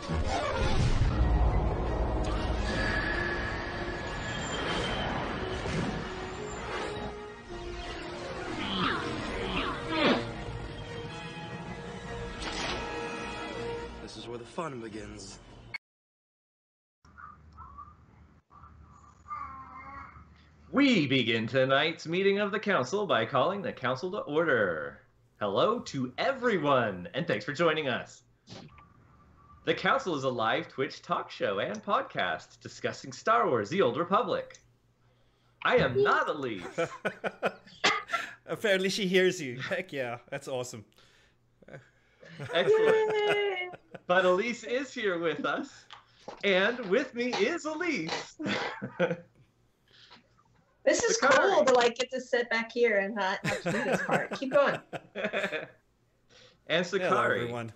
This is where the fun begins. We begin tonight's meeting of the council by calling the council to order. Hello to everyone, and thanks for joining us. The council is a live Twitch talk show and podcast discussing Star Wars: The Old Republic. I am not Elise. Apparently she hears you. Heck yeah, that's awesome. Excellent. But Elise is here with us, and with me is Elise. This is cool to like get to sit back here and not have to do this part. Keep going. And Sakari. Hello, everyone.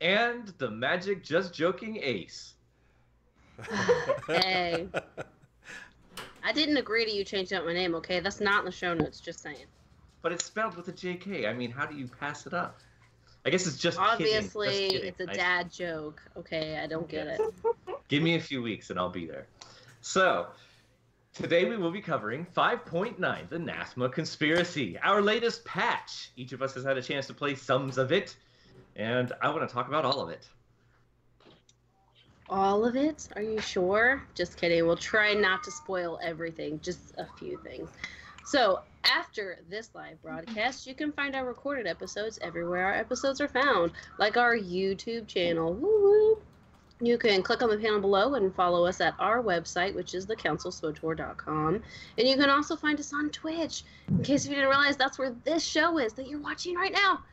And the magic just joking Ace. Hey. I didn't agree to you changing out my name, okay? That's not in the show notes, just saying. But it's spelled with a JK. I mean, how do you pass it up? I guess it's just Obviously, kidding. Just kidding. It's a dad joke. Okay, I don't get it. Give me a few weeks and I'll be there. So, today we will be covering 5.9, the Nathema Conspiracy, our latest patch. Each of us has had a chance to play some of it, and I want to talk about all of it. All of it? Are you sure? Just kidding. We'll try not to spoil everything, just a few things. So, after this live broadcast, you can find our recorded episodes everywhere our episodes are found, like our YouTube channel. Woo-woo. You can click on the panel below and follow us at our website, which is thecouncilswotor.com. And you can also find us on Twitch, in case you didn't realize that's where this show is that you're watching right now.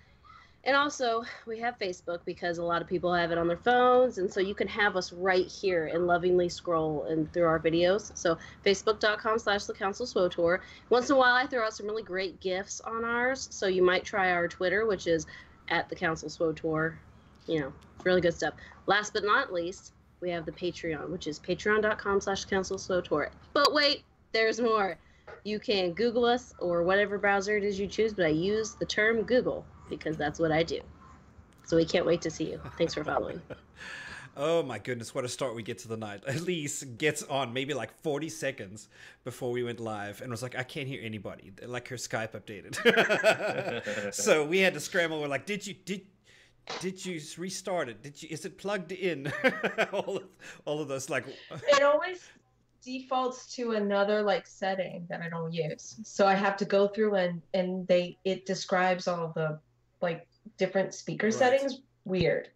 And also, we have Facebook because a lot of people have it on their phones, and so you can have us right here and lovingly scroll and through our videos. So facebook.com/thecouncilswotor. Once in a while, I throw out some really great GIFs on ours, so you might try our Twitter, which is @thecouncilswotor. You know, really good stuff. Last but not least, we have the Patreon, which is patreon.com/councilswotor. But wait, there's more. You can Google us or whatever browser it is you choose, but I use the term Google because that's what I do. So we can't wait to see you. Thanks for following. Oh my goodness, what a start we get to the night. Elise gets on maybe like 40 seconds before we went live and was like, I can't hear anybody. Like her Skype updated. So we had to scramble. We're like, did you restart it? Is it plugged in? all of those, like. It always defaults to another like setting that I don't use. So I have to go through and it describes all the like different speaker settings. Weird.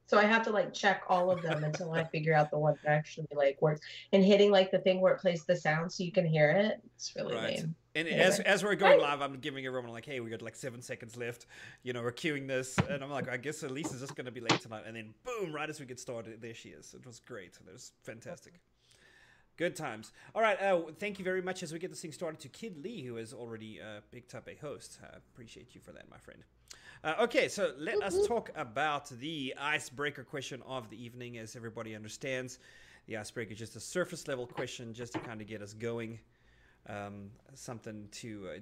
So I have to like check all of them until I figure out the one that actually like works. And hitting like the thing where it plays the sound so you can hear it. It's really lame. And as we're going live, I'm giving everyone like, hey, we got like 7 seconds left. You know, we're queuing this. And I'm like, I guess Elise is just going to be late tonight. And then boom, right as we get started, there she is. It was great. It was fantastic. Good times. All right. Thank you very much as we get this thing started to Kid Lee, who has already picked up a host. I appreciate you for that, my friend. Okay, so let us talk about the icebreaker question of the evening. As everybody understands, the icebreaker is just a surface level question just to kind of get us going. Something to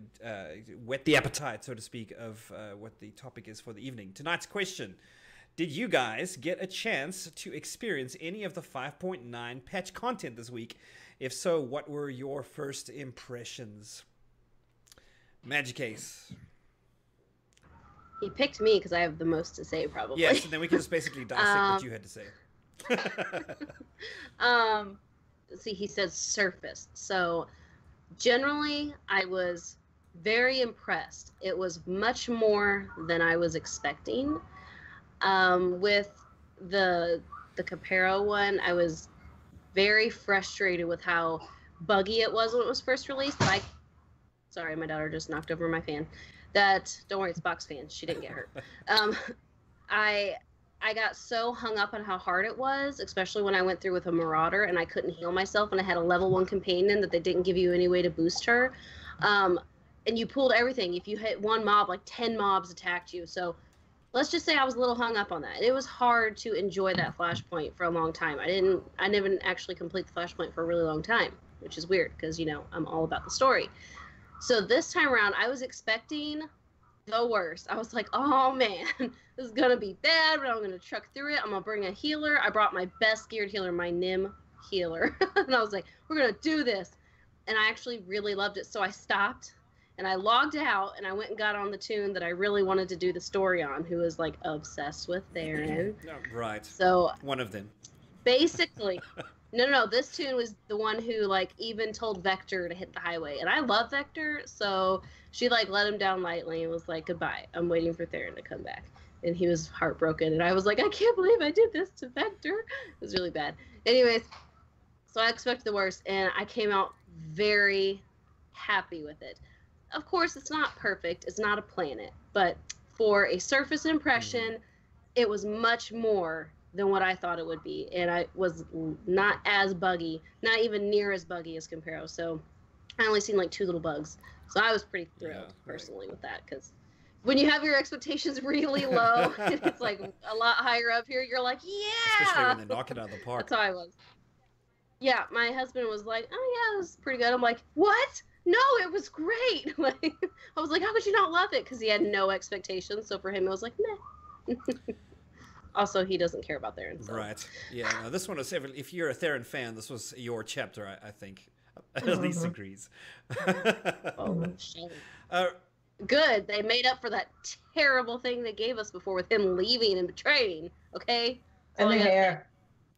whet the appetite, so to speak, of what the topic is for the evening. Tonight's question: did you guys get a chance to experience any of the 5.9 patch content this week? If so, what were your first impressions? Magic Ace. He picked me because I have the most to say, probably. Yes, and then we can just basically dissect what you had to say. See, he says surface. So generally, I was very impressed. It was much more than I was expecting. With the Capero one, I was very frustrated with how buggy it was when it was first released. Sorry, my daughter just knocked over my fan. Don't worry, it's box fans. She didn't get hurt. I got so hung up on how hard it was, especially when I went through with a Marauder and I couldn't heal myself and I had a level 1 companion that they didn't give you any way to boost her. And you pulled everything. If you hit one mob, like 10 mobs attacked you. So let's just say I was a little hung up on that. It was hard to enjoy that flashpoint for a long time. I never actually complete the flashpoint for a really long time, which is weird because, you know, I'm all about the story. So this time around, I was expecting the worst. I was like, oh man, this is gonna be bad, but I'm gonna truck through it. I'm gonna bring a healer. I brought my best geared healer, my Nim healer. And I was like, we're gonna do this. And I actually really loved it. So I stopped and I logged out and I went and got on the tune that I really wanted to do the story on, who was like obsessed with Theron. Right. So one of them. Basically, no. This tune was the one who like even told Vector to hit the highway, and I love Vector, so she like let him down lightly and was like, "Goodbye. I'm waiting for Theron to come back." And he was heartbroken, and I was like, "I can't believe I did this to Vector." It was really bad. Anyways, so I expected the worst, and I came out very happy with it. Of course, it's not perfect. It's not a planet, but for a surface impression, it was much more than what I thought it would be, and I was not as buggy, not even near as buggy as Comparo. So I only seen like 2 little bugs, so I was pretty thrilled personally with that, because when you have your expectations really low and it's like a lot higher up here, you're like, yeah, especially when they knock it out of the park. That's how I was. Yeah, my husband was like, oh yeah, it was pretty good. I'm like, what? No, it was great. Like, I was like, how could you not love it? Because he had no expectations, so for him it was like, meh. Also, he doesn't care about Theron. So. Right. Yeah. No, this one was. If you're a Theron fan, this was your chapter. I think. At least agrees. Oh, shame. Good. They made up for that terrible thing they gave us before with him leaving and betraying. Okay. And the hair.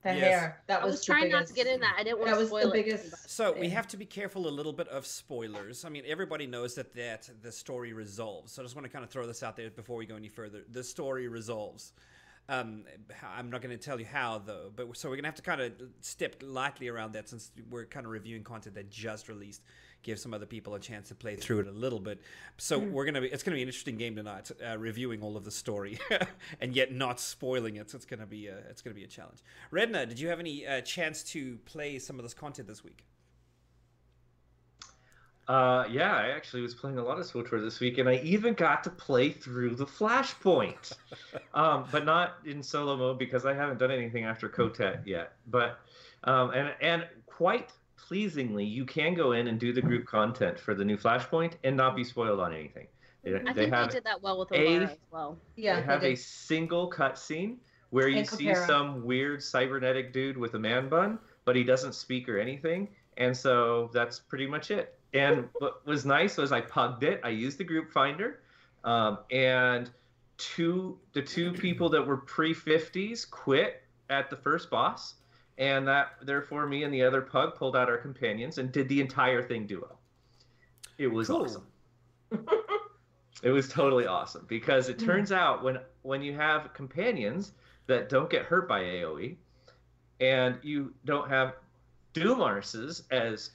The hair. That was. I was trying not to get in that. I didn't want to spoil the biggest. it. So we have to be careful a little bit of spoilers. I mean, everybody knows that the story resolves. So I just want to kind of throw this out there before we go any further. The story resolves. I'm not going to tell you how, though, but so we're going to have to kind of step lightly around that, since we're kind of reviewing content that just released, give some other people a chance to play through it a little bit. So it's going to be an interesting game tonight, reviewing all of the story and yet not spoiling it. So it's going to be a challenge. Redna, did you have any chance to play some of this content this week? Yeah, I actually was playing a lot of SWTOR this week, and I even got to play through the flashpoint, but not in solo mode because I haven't done anything after Kotet yet. But and quite pleasingly, you can go in and do the group content for the new flashpoint and not be spoiled on anything. I think they did that well with Alara as well. Yeah, they have a single cutscene where you see some weird cybernetic dude with a man bun, but he doesn't speak or anything, and so that's pretty much it. And what was nice was I pugged it. I used the group finder, and the two people that were pre-50s quit at the first boss, and that therefore me and the other pug pulled out our companions and did the entire thing duo. It was awesome. It was totally awesome, because it turns out when you have companions that don't get hurt by AoE, and you don't have Doomarses as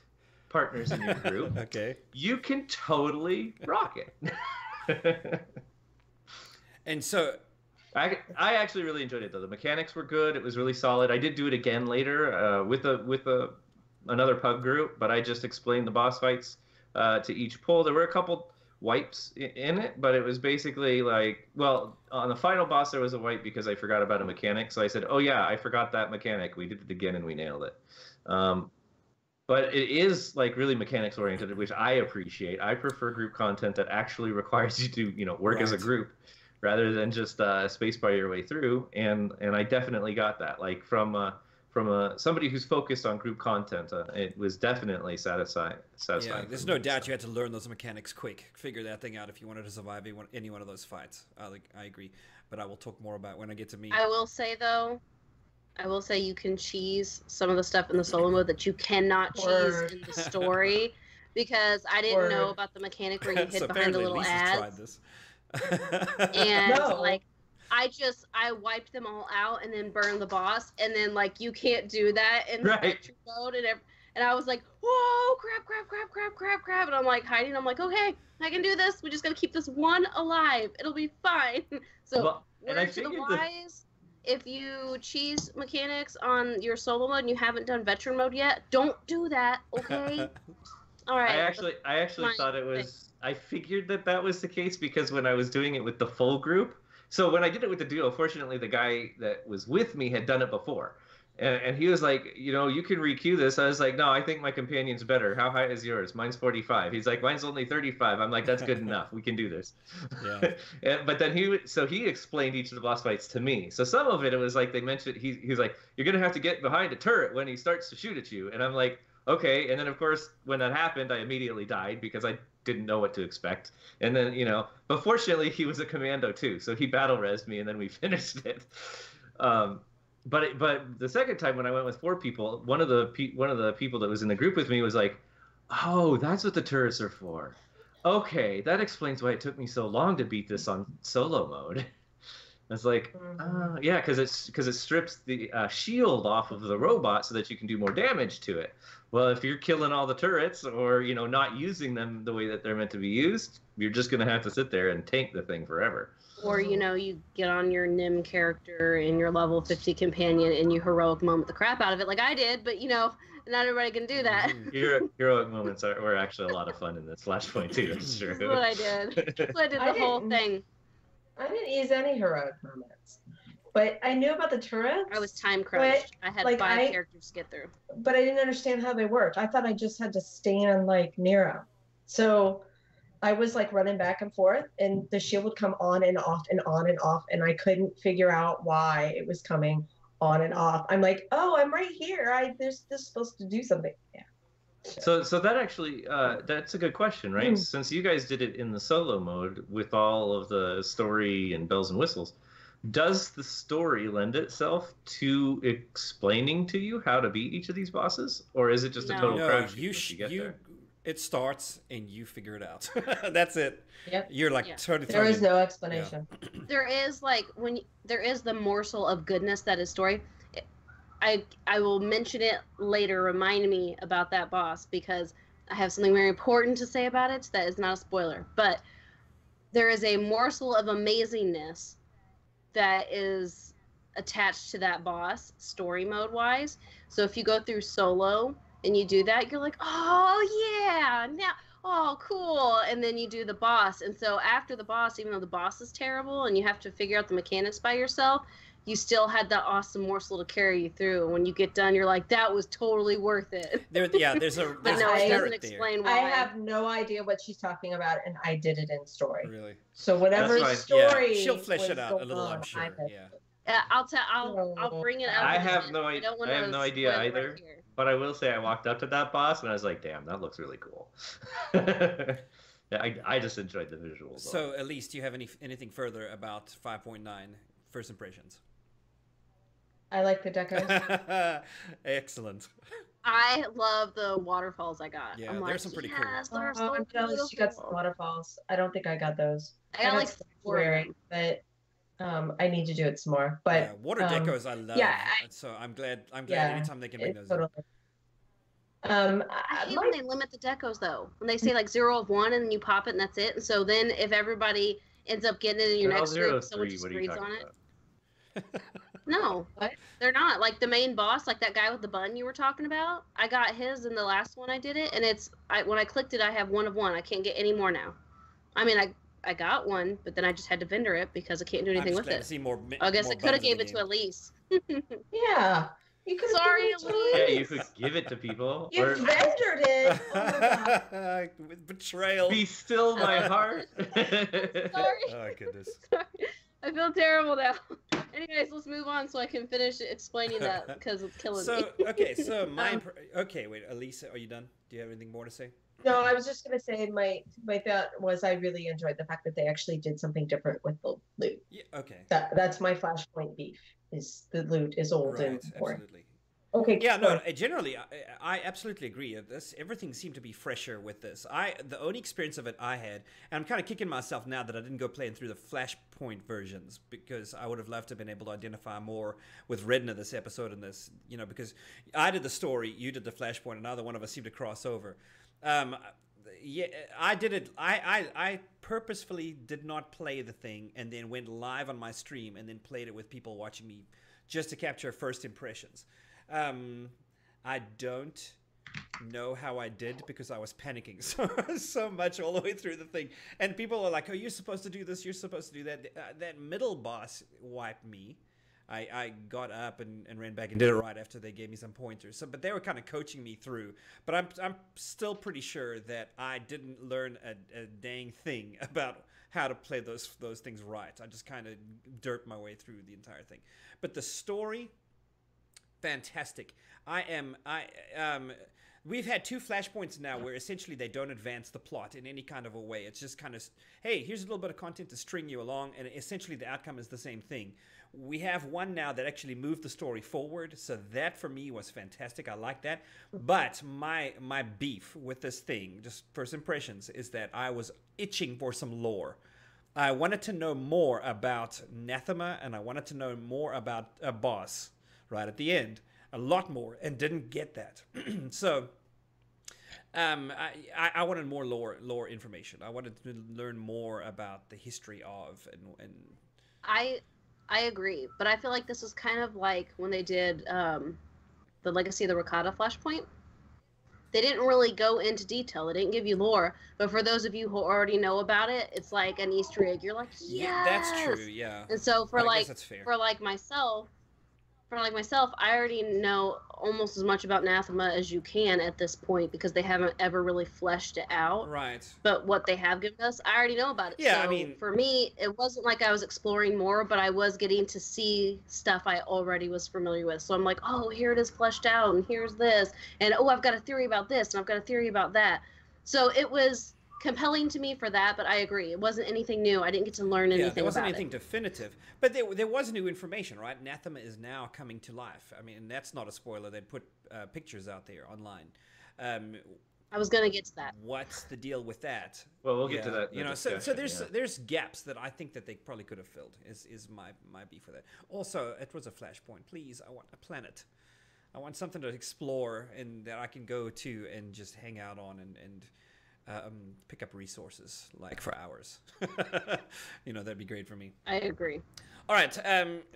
partners in your group, okay, you can totally rock it. And so I actually really enjoyed it, though. The mechanics were good. It was really solid. I did do it again later with another pug group, but I just explained the boss fights to each pull. There were a couple wipes in it, but it was basically like, well, on the final boss there was a wipe because I forgot about a mechanic. So I said, oh yeah, I forgot that mechanic. We did it again and we nailed it. But it is like really mechanics oriented, which I appreciate. I prefer group content that actually requires you to, work as a group rather than just spacebar your way through. And I definitely got that. Like from somebody who's focused on group content, it was definitely satisfying. Yeah, there's no doubt you had to learn those mechanics quick, figure that thing out if you wanted to survive any one of those fights. I agree, but I will talk more about it when I get to me. I will say though, you can cheese some of the stuff in the solo mode that you cannot cheese in the story, because I didn't know about the mechanic where you hid so behind the little Lisa's ads. tried this. And like I wiped them all out and then burned the boss, and then like you can't do that in the entry mode, and I was like, whoa, crap, and I'm like hiding. I'm like, okay, I can do this. We just gotta keep this one alive. It'll be fine. So word to the wise. If you cheese mechanics on your solo mode and you haven't done veteran mode yet, don't do that, okay? All right. I actually thought it was. I figured that was the case because when I was doing it with the full group. So when I did it with the duo, fortunately the guy that was with me had done it before, And he was like, you can requeue this. I was like, no, I think my companion's better. How high is yours? Mine's 45. He's like, mine's only 35. I'm like, that's good enough. We can do this. Yeah. But then he explained each of the boss fights to me. So some of it was like they mentioned, he's like, you're going to have to get behind a turret when he starts to shoot at you. And I'm like, okay. And then, of course, when that happened, I immediately died because I didn't know what to expect. And then, but fortunately, he was a commando too. So he battle resed me and then we finished it. But the second time when I went with 4 people, one of the people that was in the group with me was like, "Oh, that's what the turrets are for. Okay, that explains why it took me so long to beat this on solo mode." I was like, "Yeah, because it strips the shield off of the robot so that you can do more damage to it. Well, if you're killing all the turrets or not using them the way that they're meant to be used, you're just gonna have to sit there and tank the thing forever." Or, you get on your Nim character and your level 50 companion and you heroic moment the crap out of it like I did, but, not everybody can do that. Heroic moments were actually a lot of fun in this Flashpoint too, that's true. That's what I did. So I did the whole thing. I didn't use any heroic moments. But I knew about the turrets. I was time crunched. I had 5 characters to get through. But I didn't understand how they worked. I thought I just had to stand like Nero. So I was like running back and forth, and the shield would come on and off and on and off, and I couldn't figure out why it was coming on and off. I'm like, oh, I'm right here. This is supposed to do something. Yeah. So that actually, that's a good question, right? Since you guys did it in the solo mode with all of the story and bells and whistles, does the story lend itself to explaining to you how to beat each of these bosses, or is it just a total crapshoot once you get there? It starts and you figure it out. That's it. Yep. You're like totally. There is no explanation. Yeah. There is there is the morsel of goodness that is story. I will mention it later. Remind me about that boss because I have something very important to say about it. That is not a spoiler, but there is a morsel of amazingness that is attached to that boss story mode wise. So if you go through solo and you do that, you're like, oh yeah, now, oh cool, and then you do the boss, and so after the boss, even though the boss is terrible and you have to figure out the mechanics by yourself, you still had that awesome morsel to carry you through. And when you get done, you're like, that was totally worth it. There's a but no, it doesn't explain why. I have no idea what she's talking about, and I did it in story. Really? So whatever story, she'll flesh it out a little, I'm sure. Yeah. I'll bring it out. I have no idea either. Right, but I will say I walked up to that boss and I was like, damn, that looks really cool. Yeah, I just enjoyed the visuals. So, Elise, do you have anything further about 5.9 first impressions? I like the decos. Excellent. I love the waterfalls I got. Yeah, there's some pretty cool. I'm jealous she got some waterfalls. I don't think I got those. I got like 4, but I need to do it some more. But water decos I love. Yeah, so I'm glad anytime they can bring those totally. I hate when they limit the decos though. When they say like 0 of 1 and then you pop it and that's it. And so then if everybody ends up getting it in your next group, someone just reads on it. No, they're not. Like the main boss, like that guy with the bun you were talking about, I got his in the last one I did it, and when I clicked it, I have 1 of 1. I can't get any more now. I mean, I got one, but then I just had to vendor it because I can't do anything with it. I guess I could have gave it to Elise. Yeah. You could Sorry, Elise. Yeah, you could give it to people. You vendored it. Oh my God. With betrayal. Be still my heart. Sorry. Oh goodness. Sorry. I feel terrible now. Anyways, let's move on so I can finish explaining that because it's killing me. Okay, so okay, wait, Elise, are you done? Do you have anything more to say? No, I was just gonna say my thought was I really enjoyed the fact that they actually did something different with the loot. Yeah, okay. That's my flashpoint beef. Is the loot is old and boring. Absolutely. Okay. Yeah, no. Generally, I absolutely agree. Everything seemed to be fresher with this. The only experience of it I had, and I'm kind of kicking myself now that I didn't go playing through the Flashpoint versions because I would have loved to have been able to identify more with Redna this episode and this, because I did the story, you did the Flashpoint, and neither one of us seemed to cross over. Yeah, I did it. I purposefully did not play the thing and then went live on my stream and then played it with people watching me just to capture first impressions. I don't know how I did because I was panicking so much all the way through the thing. And people are like, oh, you're supposed to do this, you're supposed to do that. That middle boss wiped me. I got up and ran back and did it right after they gave me some pointers. So, but they were kind of coaching me through. But I'm still pretty sure that I didn't learn a dang thing about how to play those things right. I just kind of derped my way through the entire thing. But the story, fantastic. We've had 2 flashpoints now where essentially they don't advance the plot in any kind of a way. It's just kind of, hey, here's a little bit of content to string you along, and essentially the outcome is the same thing. We have one now that actually moved the story forward, so that for me was fantastic. I like that. But my beef with this thing, just first impressions, is that I was itching for some lore. I wanted to know more about Nathema, and I wanted to know more about a boss right at the end. A lot more, and didn't get that. So I wanted more lore information. I wanted to learn more about the history of and I agree, but I feel like this is kind of like when they did the Legacy of the Rakata Flashpoint. They didn't really go into detail. They didn't give you lore, but for those of you who already know about it, it's like an Easter egg. You're like, yes! That's true, yeah. And so for myself, I already know almost as much about Nathema as you can at this point because they haven't ever really fleshed it out. Right. But what they have given us, I already know about it. Yeah, so I mean, for me, it wasn't like I was exploring more, but I was getting to see stuff I already was familiar with. So I'm like, oh, here it is fleshed out, and here's this, and oh, I've got a theory about this, and I've got a theory about that. So it was compelling to me for that, but I agree. It wasn't anything new. I didn't get to learn anything about it. There wasn't anything definitive. But there was new information, right? Nathema is now coming to life. I mean, and that's not a spoiler. They'd put pictures out there online. I was going to get to that. What's the deal with that? Well, we'll get to that. You know, so there's gaps that I think that they probably could have filled, is my beef for that. Also, it was a flashpoint. Please, I want a planet. I want something to explore and that I can go to and just hang out on and pick up resources like for hours. You know, that'd be great for me. I agree. All right.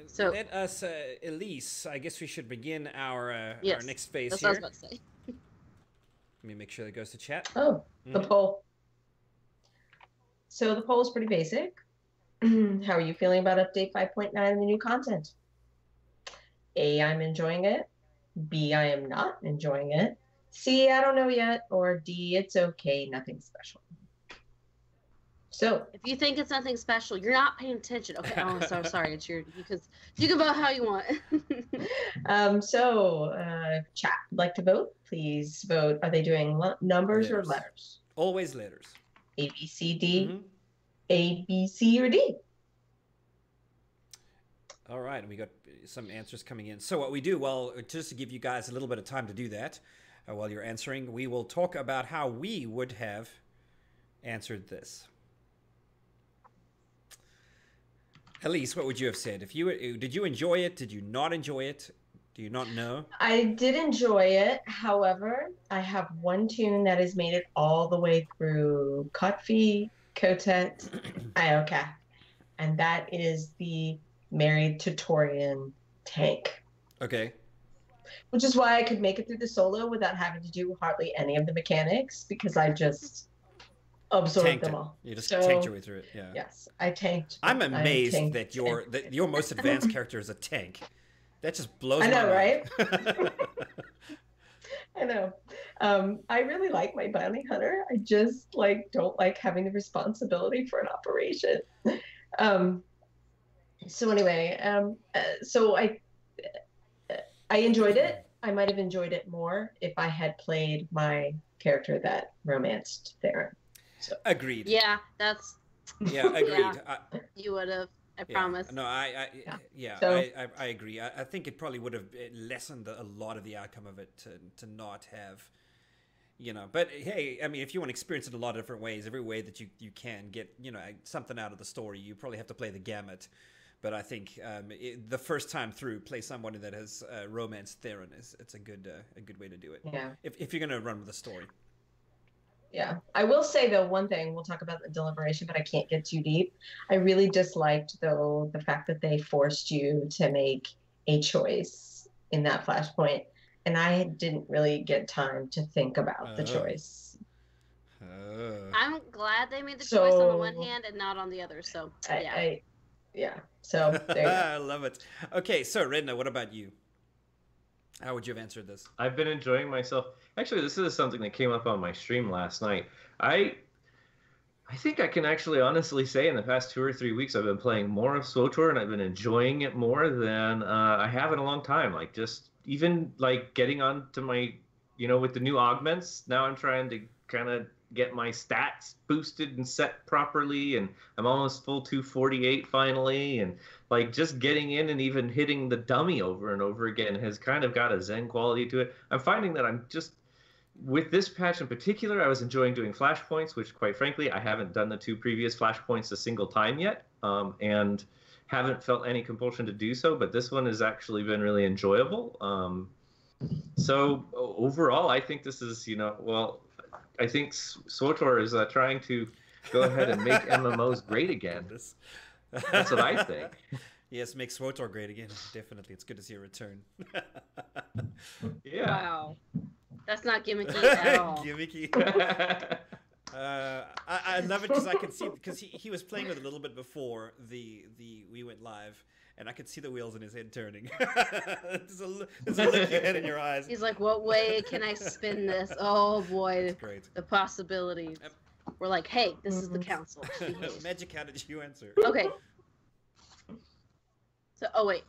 So let us, Elise, I guess we should begin our next phase that's here. What I was about to say. Let me make sure that goes to chat. Oh, the poll. So the poll is pretty basic. How are you feeling about update 5.9 and the new content? A, I'm enjoying it. B, I am not enjoying it. C, I don't know yet. Or D, it's okay, nothing special. So if you think it's nothing special, you're not paying attention. Okay. Oh, so sorry. It's because you can vote how you want. Chat, would like to vote? Please vote. Are they doing numbers or letters? Always letters. A, B, C, D. Mm-hmm. A, B, C, or D. All right, and we got some answers coming in. So what we do, well, just to give you guys a little bit of time to do that, while you're answering, we will talk about how we would have answered this. Elise, what would you have said? Did you enjoy it? Did you not enjoy it? Do you not know? I did enjoy it. However, I have one tune that has made it all the way through Kotfi, Kotet, Ioka, and that is the Married to Torian tank. Okay. Which is why I could make it through the solo without having to do hardly any of the mechanics, because I just absorbed them all. You just tanked your way through it. Yeah. Yes, I tanked. I'm amazed that your most advanced character is a tank. That just blows my mind. Right? I know. I really like my bounty hunter. I just don't like having the responsibility for an operation. So anyway, I enjoyed it. I might have enjoyed it more if I had played my character that romanced Theron. So. Agreed. Yeah, that's. Yeah, agreed. Yeah, you would have. I promise. No, I agree. I think it probably would have lessened a lot of the outcome of it to not have, But hey, I mean, if you want to experience it a lot of different ways, every way that you can get, something out of the story, you probably have to play the gamut. But I think the first time through, play someone that has romanced Theron it's a good way to do it. Yeah. If you're gonna run with the story. Yeah, I will say though one thing. We'll talk about the deliberation, but I can't get too deep. I really disliked though the fact that they forced you to make a choice in that flashpoint, and I didn't really get time to think about the choice. I'm glad they made the choice on the one hand and not on the other. So yeah. Yeah. So there you go. I love it. Okay, so Redna, what about you? How would you have answered this? I've been enjoying myself. Actually, this is something that came up on my stream last night. I think I can actually honestly say in the past 2 or 3 weeks I've been playing more of SWTOR and I've been enjoying it more than I have in a long time. Like just even like getting onto my, with the new augments. Now I'm trying to kind of get my stats boosted and set properly, and I'm almost full 248 finally, and like just getting in and even hitting the dummy over and over again has kind of got a zen quality to it. I'm finding that I'm just with this patch in particular, I was enjoying doing flashpoints, which quite frankly I haven't done the 2 previous flashpoints a single time yet, and haven't felt any compulsion to do so, but this one has actually been really enjoyable. So overall I think this is, I think SWTOR is trying to go ahead and make MMOs great again. That's what I think. Yes, make SWTOR great again. Definitely. It's good to see a return. Yeah. Wow. That's not gimmicky at all. Gimmicky. I love it because I can see, because he was playing with it a little bit before we went live, and I could see the wheels in his head turning. there's a look you had in your eyes. He's like, what way can I spin this? Oh boy, That's great. the possibilities. We're like, hey, this is the council. Magic, how did you answer? Okay. So, oh wait,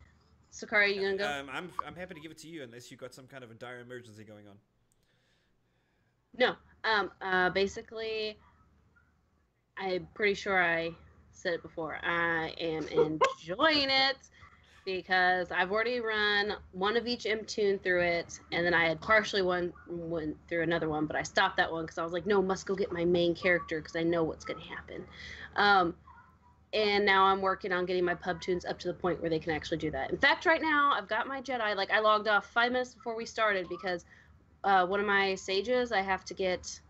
Sakari, are you gonna go? I'm happy to give it to you unless you got some kind of a dire emergency going on. No. Basically, I'm pretty sure I said it before. I am enjoying it because I've already run one of each M-Tune through it, and then I had partially went through another one, but I stopped that one because I was like, no, must go get my main character because I know what's going to happen. And now I'm working on getting my pub tunes up to the point where they can actually do that. In fact, right now, I've got my Jedi. Like, I logged off 5 minutes before we started because one of my sages I have to get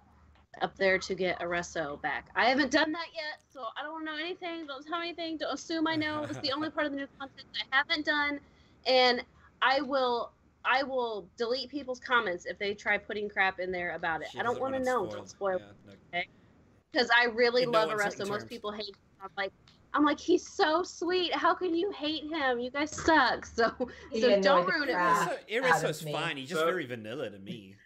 up there to get Iresso back. I haven't done that yet, so I don't know anything. Don't tell me anything. Don't assume I know. It's the only part of the new content I haven't done. And I will delete people's comments if they try putting crap in there about it. I don't want to know. Don't spoil it. Okay? Because I really love Iresso. Most people hate him. I'm like, he's so sweet. How can you hate him? You guys suck. So don't ruin it. Iresso's fine. He's just very vanilla to me.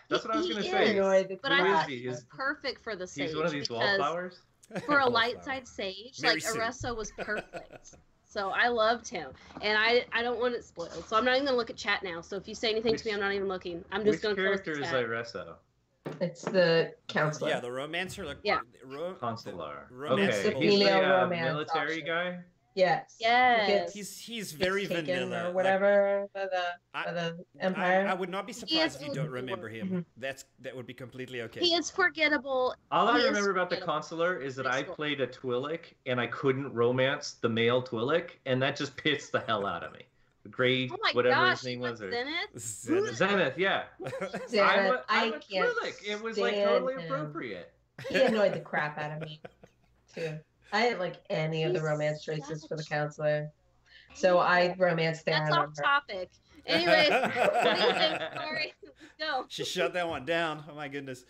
That's what I was going to say. But I think he's perfect for the sage. He's one of these wallflowers? For a light side sage, like Iresso was perfect. So I loved him. And I don't want it spoiled. So I'm not even going to look at chat now. So if you say anything to me, I'm not even looking. I'm just going to close the chat. Which character is Iresso? It's the counselor. Yeah, the romancer. Like, yeah. Consular. Okay, he's the military guy? Yes. Yes. He's very vanilla. Or whatever by the Empire. I would not be surprised if you don't remember him. That would be completely okay. He is forgettable. All I remember about the Consular is that I played a Twi'lek and I couldn't romance the male Twi'lek, and that just pissed the hell out of me. Gray, whatever his name was. Zenith, yeah. Zenith, I'm a Twi'lek. It was like totally appropriate. He annoyed the crap out of me, too. I didn't like any of the romance choices for the counselor. So I romanced Theron. That's off topic. Anyways, what do you think? Sorry. Let's go. She shut that one down. Oh my goodness.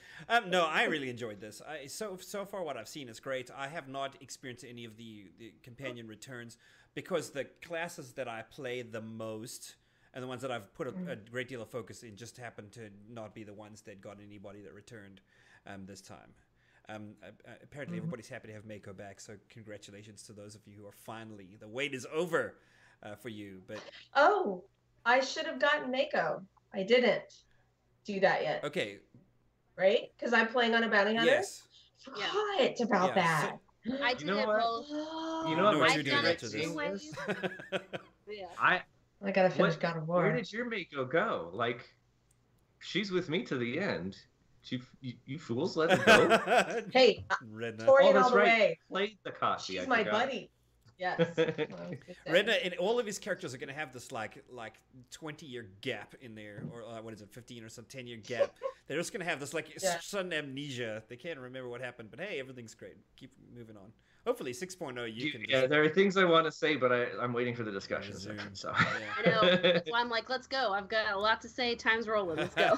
No, I really enjoyed this. So far what I've seen is great. I have not experienced any of the companion returns because the classes that I play the most and the ones that I've put a great deal of focus in just happen to not be the ones that got anybody that returned this time. Apparently everybody's happy to have Mako back, so congratulations to those of you who are finally, the wait is over for you. But I should have gotten Mako. I didn't do that yet. Okay. Right? Because I'm playing on a bounty hunter? Yes. Forgot about that. So, I did it both. You know what? I've done it 2 ways. Yeah. I gotta finish God of War. Where did your Mako go? Like, she's with me to the end. You fools, let her go. Hey, Torian all the way. Played the coffee. She's my buddy. Yes. Redna, and all of his characters are going to have this like 20-year gap in there, or what is it, 15 or some 10-year gap. They're just going to have this like sudden amnesia. They can't remember what happened, but hey, everything's great. Keep moving on. Hopefully 6.0 you can. Yeah, there are things I want to say, but I'm waiting for the discussion. So. I know. That's why I'm like, let's go. I've got a lot to say. Time's rolling. Let's go.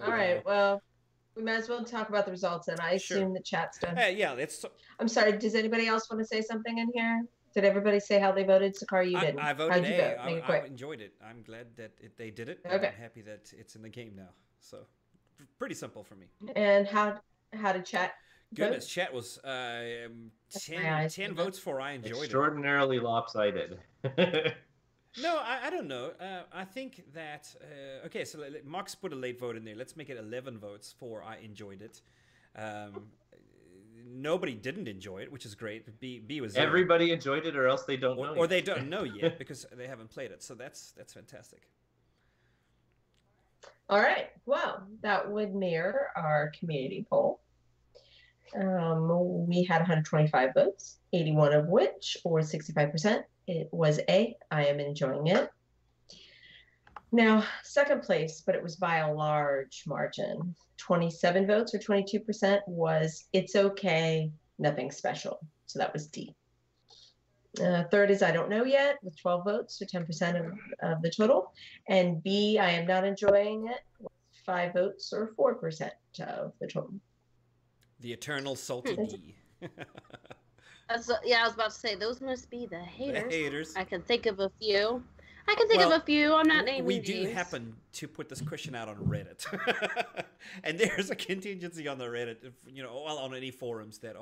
All right. Well, we might as well talk about the results, and I assume the chat's done. Yeah, let's. I'm sorry. Does anybody else want to say something in here? Did everybody say how they voted? Sakari, you I, didn't. I voted How'd you A. vote? Make it I quick. enjoyed it. I'm glad that they did it. And Okay. I'm happy that it's in the game now. So, pretty simple for me. And how did chat Goodness, vote? chat was my 10, eyes 10 did votes for I enjoyed it. Extraordinarily lopsided. No, I don't know. I think that okay. So Mark's put a late vote in there. Let's make it 11 votes for I enjoyed it. Nobody didn't enjoy it, which is great. B was 0. Everybody enjoyed it, or else they don't know. or they don't know yet because they haven't played it. So that's fantastic. All right. Well, that would mirror our community poll. We had 125 votes, 81 of which, or 65%, it was A. I am enjoying it. Now, second place, but it was by a large margin. 27 votes, or 22%, was it's okay, nothing special. So that was D. Third is I don't know yet, with 12 votes, or 10% of the total. And B, I am not enjoying it, with 5 votes, or 4% of the total. The eternal salty D. Yeah, I was about to say those must be the haters. The haters. I can think of a few. of a few. I'm not naming We names. do happen to put this question out on Reddit, and there's a contingency on the Reddit, well, on any forums that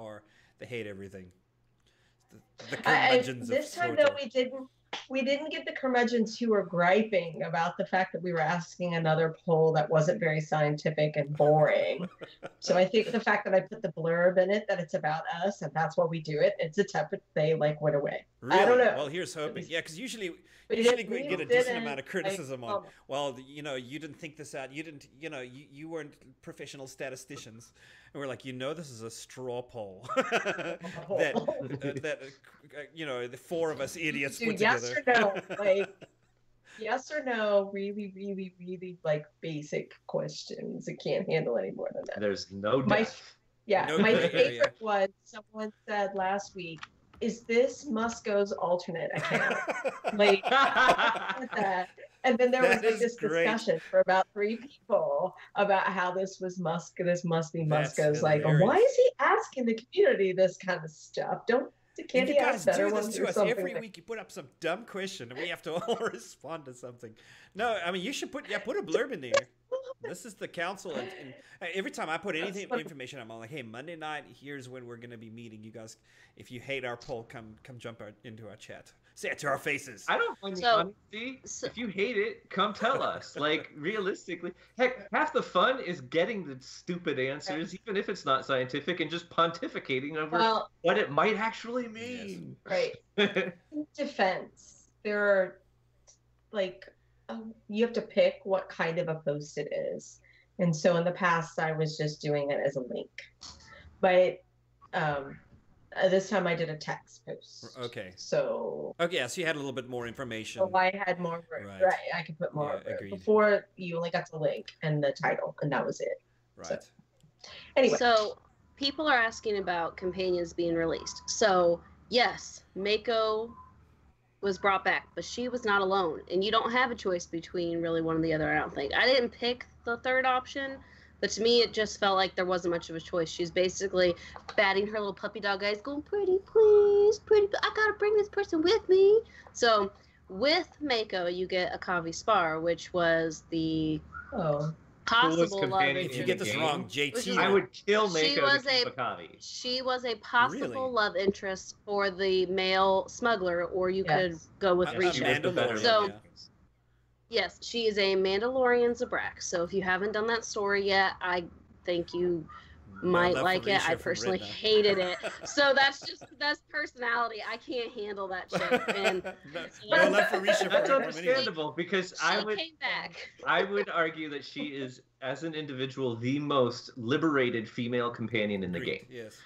hate everything. The curmudgeons this of time Traitor. though we didn't get the curmudgeons who were griping about the fact that we were asking another poll that wasn't very scientific and boring. So I think the fact that I put the blurb in it that it's about us and that's why we do it, it's a template they went away. Really? I don't know. Well, here's hoping. Yeah, because usually We we didn't- get a we decent didn't, amount of criticism on. like, Well, you didn't think this out. You didn't. You weren't professional statisticians. And we're like, this is a straw poll that the four of us idiots Do put yes together. or no, yes or no, really, really, really basic questions. It can't handle any more than that. There's no My- death. Yeah, No my gray area. favorite was someone said last week, "Is this Musco's alternate account?" With that. And then there was That is this great. discussion for about 3 people about how this was this must be That's Musco's. Why hilarious. is he asking the community this kind of stuff? And Can't you he guys ask better do this ones to or us something? every week. You put up some dumb question, and we have to all respond to something. No, I mean you should put a blurb in there. This is the council, and every time I put anything information, I'm all like, "Hey, Monday night, here's when we're gonna be meeting. You guys, if you hate our poll, come jump into our chat. Say it to our faces." I don't mind the So- honesty. If you hate it, come tell us. Realistically, heck, half the fun is getting the stupid answers, even if it's not scientific, and just pontificating over Well, what it might actually mean. right. In defense, there are you have to pick what kind of a post it is. And so in the past, I was just doing it as a link. But this time I did a text post. Okay. So Okay, so you had a little bit more information. I had more room. Right. Right. I could put more Yeah, room. agreed. Before, you only got the link and the title, and that was it. Right. Anyway. So people are asking about companions being released. So yes, Mako was brought back, but she was not alone. And you don't have a choice between really one or the other, I don't think. I didn't pick the third option, but to me it just felt like there wasn't much of a choice. She's basically batting her little puppy dog eyes, going, "Pretty please, pretty, I gotta bring this person with me." So with Mako, you get Akaavi Spar, which was the possible love companion If you in get the this game, wrong, JT. I would kill She Mako was to keep a- Akaavi. She was a possible Really? love interest for the male smuggler, or you could Yes. go with A She Risha. was the better Mandalorian. So- one. Yes, she is a Mandalorian Zabrak. So if you haven't done that story yet, I think you might love like for it. Risha I from personally Red Knight. hated it. So that's personality. I can't handle that shit. And no love for Risha That's from anyone. understandable because she came back. I would argue that she is, as an individual, the most liberated female companion in the Agreed, game. Yes.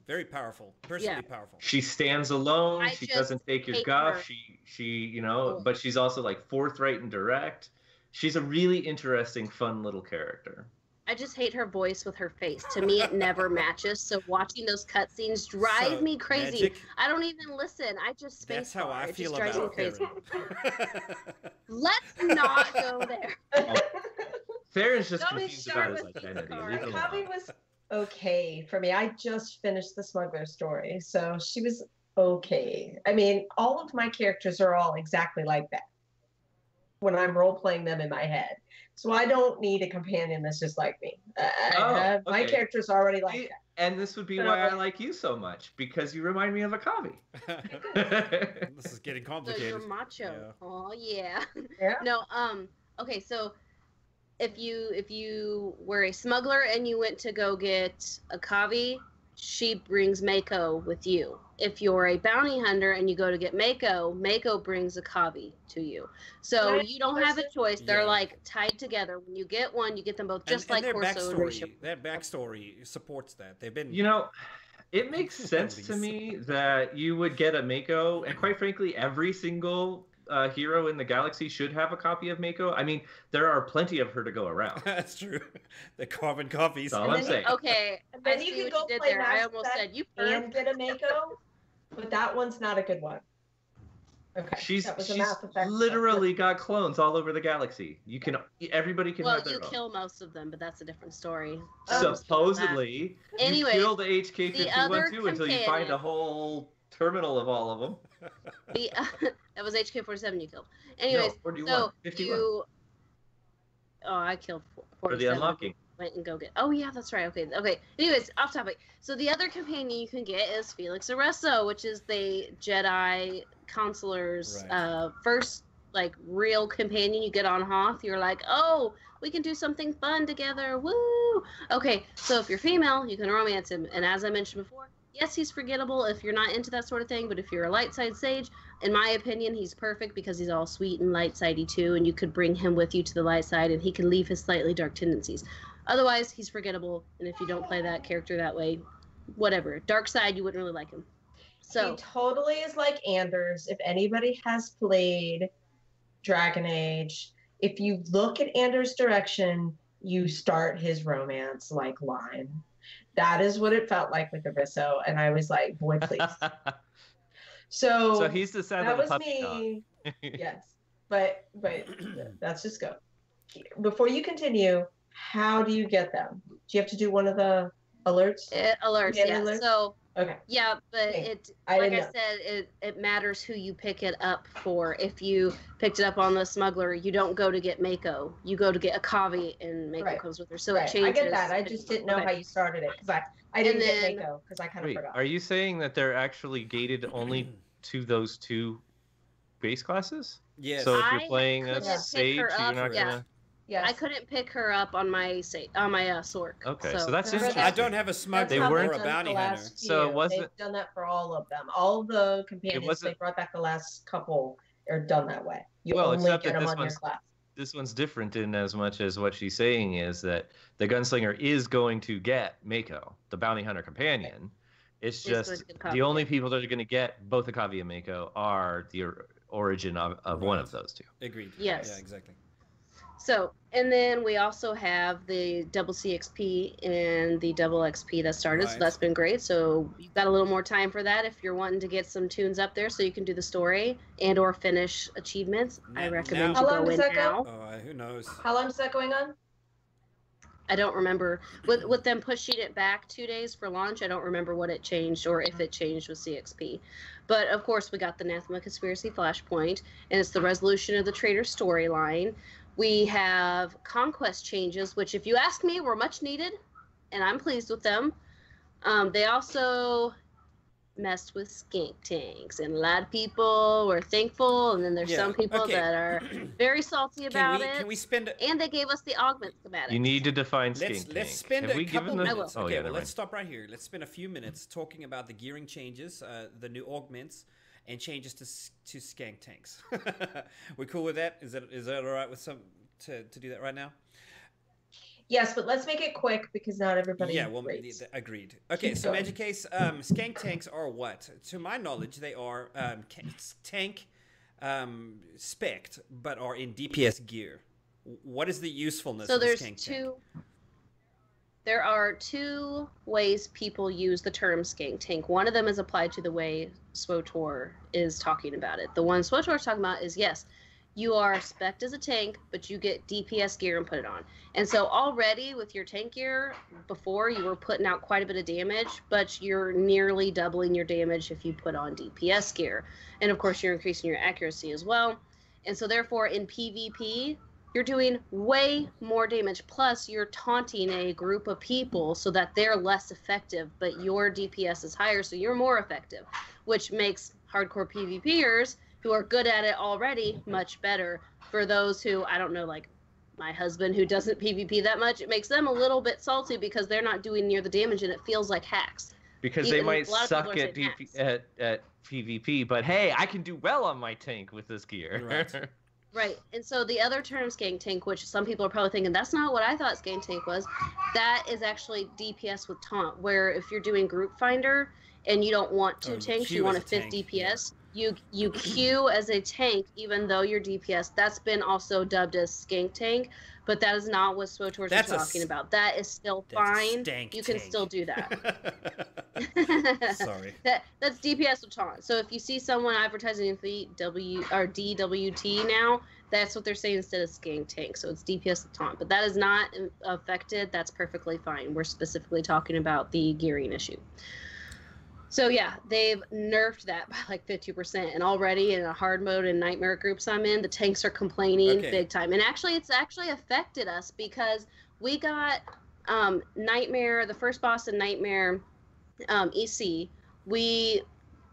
Very powerful. Personally powerful. She stands alone. I She just doesn't take your hate guff. her. She Cool. but she's also forthright and direct. She's a really interesting, fun little character. I just hate her voice with her face. To me, it never matches. So watching those cutscenes drive So, me crazy. Magic, I don't even listen. I just that's space how bar. I It feel just drives me about crazy. Karen. Let's not go there. Farron's just Don't be confused sure about his with identity. Pixar. Leave him Akaavi alone. was okay for me. I just finished the smuggler story, so she was okay. I mean, all of my characters are all exactly like that when I'm role playing them in my head. So I don't need a companion that's just like me. My character's already like that. And this would be why I like you so much, because you remind me of Akaavi. This is getting complicated. So you're macho. Yeah. Oh yeah. Yeah. No. Okay. So if you were a smuggler and you went to go get Akaavi, she brings Mako with you. If you're a bounty hunter and you go to get Mako, Mako brings Akaavi to you. So you don't have a choice. They're like tied together. When you get one, you get them both, just like their Corso. backstory supports that. They've been. You know, it makes sense to me that you would get a Mako, and quite frankly, every single hero in the galaxy should have a copy of Mako. I mean, there are plenty of her to go around. That's true. The carbon copies. That's all I'm saying. Okay. Then you can go play there. I almost said you and get a Mako, but that one's not a good one. Okay. She's that was a Mass Effect literally got clones all over the galaxy. Everybody can have Well, their you own. kill most of them, but that's a different story. Supposedly, Anyways, you kill the HK-51 until you find a whole terminal of all of them. That was HK-47 you killed. Anyways, No, 41, so 51. Oh, I killed 47. For the unlocking. Went and go get. Oh yeah, that's right. Okay. Anyways, off topic. So the other companion you can get is Felix Iresso, which is the Jedi counselor's first like real companion you get on Hoth. You're like, oh, we can do something fun together. Woo! Okay, so if you're female, you can romance him. And as I mentioned before, yes, he's forgettable if you're not into that sort of thing. But if you're a light side sage, in my opinion, he's perfect because he's all sweet and light sidey too. And you could bring him with you to the light side, and he can leave his slightly dark tendencies. Otherwise, he's forgettable, and if you don't play that character that way, whatever. Dark side, you wouldn't really like him. So he totally is like Anders. If anybody has played Dragon Age, if you look at Anders' direction, you start his romance like line. That is what it felt like with Iresso, and I was like, boy, please. So he's the sound that of the was puppy me. dog. Yes, but let's just go. Before you continue, how do you get them? Do you have to do one of the alerts? Alerts, yeah. Alerts? So okay. Yeah, but like I said, it matters who you pick it up for. If you picked it up on the smuggler, you don't go to get Mako. You go to get Akaavi, and Mako comes with her. So it changes. I get that. I just didn't know how you started it because I didn't get Mako because I kind of forgot. Are you saying that they're actually gated only to those two base classes? Yes. So if you're playing a Sage, you're not gonna. Yes. I couldn't pick her up on my Sork. Okay, so that's interesting. I don't have a smuggler or a bounty hunter. So they've done that for all of them. All the companions they brought back the last couple are done that way. You only except get that them on your class. This one's different in as much as what she's saying is that the gunslinger is going to get Mako, the bounty hunter companion. It's just the only people that are going to get both Akaavi and Mako are the origin of one of those two. Agreed. Yes. Yeah, exactly. So, and then we also have the double CXP and the double XP that started, so that's been great. So you've got a little more time for that if you're wanting to get some tunes up there so you can do the story and or finish achievements. I recommend you go in now. Who knows? How long is that going on? I don't remember. With them pushing it back 2 days for launch, I don't remember what it changed or if it changed with CXP. But, of course, we got the Nathema Conspiracy Flashpoint, and it's the resolution of the Traitor storyline. We have conquest changes, which, if you ask me, were much needed, and I'm pleased with them. They also messed with skink tanks, and a lot of people were thankful, and then there's some people that are very salty about it. Can we spend? And they gave us the augment schematic. You need to define skink tank. Let's spend a couple minutes. Oh, yeah, let's stop right here. Let's spend a few minutes talking about the gearing changes, the new augments, and changes to skank tanks. We cool with that? Is that all right with some to do that right now? Yes, but let's make it quick because not everybody. Yeah, well, agreed. Okay, so Magic Case, skank tanks are what? To my knowledge, they are tank spec'd, but are in DPS gear. What is the usefulness of skank tank? There are two ways people use the term skank tank. One of them is applied to the way SWTOR is talking about it. The one SWTOR is talking about is, yes, you are spec'd as a tank, but you get DPS gear and put it on. And so already with your tank gear, before you were putting out quite a bit of damage, but you're nearly doubling your damage if you put on DPS gear. And of course, you're increasing your accuracy as well. And so therefore, in PvP, you're doing way more damage. Plus, you're taunting a group of people so that they're less effective, but your DPS is higher, so you're more effective, which makes hardcore PvPers who are good at it already much better. For those who, I don't know, like my husband who doesn't PvP that much, it makes them a little bit salty because they're not doing near the damage and it feels like hacks. Because they might suck at PvP, but hey, I can do well on my tank with this gear. Right. Right, and so the other term, Skank Tank, which some people are probably thinking, that's not what I thought Skank Tank was, that is actually DPS with taunt, where if you're doing Group Finder and you don't want two tanks, you want a fifth DPS, you queue as a tank even though you're DPS. That's been also dubbed as Skank Tank, but that is not what SWTORs are talking about. That is still fine. You can still do that. Sorry. That's DPS with taunt. So if you see someone advertising DWT now, that's what they're saying instead of Skank Tank. So it's DPS with taunt, but that is not affected. That's perfectly fine. We're specifically talking about the gearing issue. So yeah, they've nerfed that by like 50%, and already in a hard mode and nightmare groups I'm in, the tanks are complaining big time. And actually, it's actually affected us because we got Nightmare, the first boss in Nightmare EC. We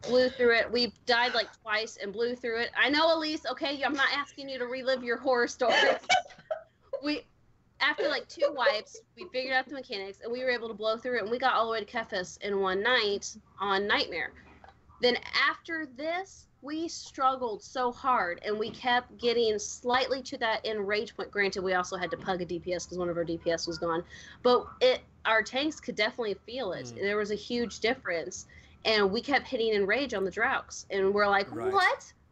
blew through it. We died like twice and blew through it. I know, Elise. Okay, I'm not asking you to relive your horror stories. After like 2 wipes, we figured out the mechanics, and we were able to blow through it, and we got all the way to Kefis in one night on Nightmare. Then after this, we struggled so hard, and we kept getting slightly to that end rage point. Granted, we also had to pug a DPS because one of our DPS was gone, but our tanks could definitely feel it. There was a huge difference, and we kept hitting in rage on the Droughts, and we're like,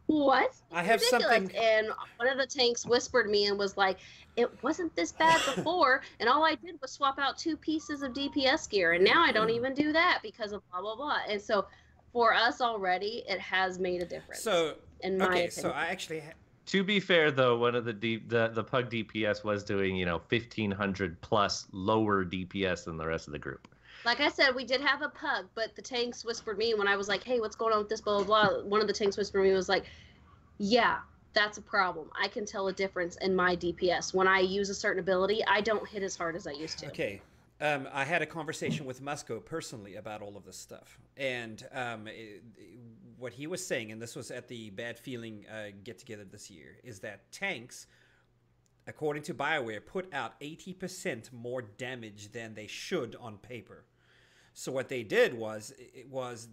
what? I have ridiculous. something. And one of the tanks whispered me and was like, it wasn't this bad before, and all I did was swap out 2 pieces of DPS gear, and now I don't even do that because of blah, blah, blah. And so for us already, it has made a difference. So, in my opinion. So I actually... To be fair, though, one of the pug DPS was doing, 1,500 plus lower DPS than the rest of the group. Like I said, we did have a pug, but the tanks whispered me when I was like, hey, what's going on with this, blah, blah, blah. One of the tanks whispered me was like, yeah, that's a problem. I can tell a difference in my DPS. When I use a certain ability, I don't hit as hard as I used to. Okay. I had a conversation with Mako personally about all of this stuff. And what he was saying, and this was at the Bad Feeling get-together this year, is that tanks, according to BioWare, put out 80% more damage than they should on paper. So what they did was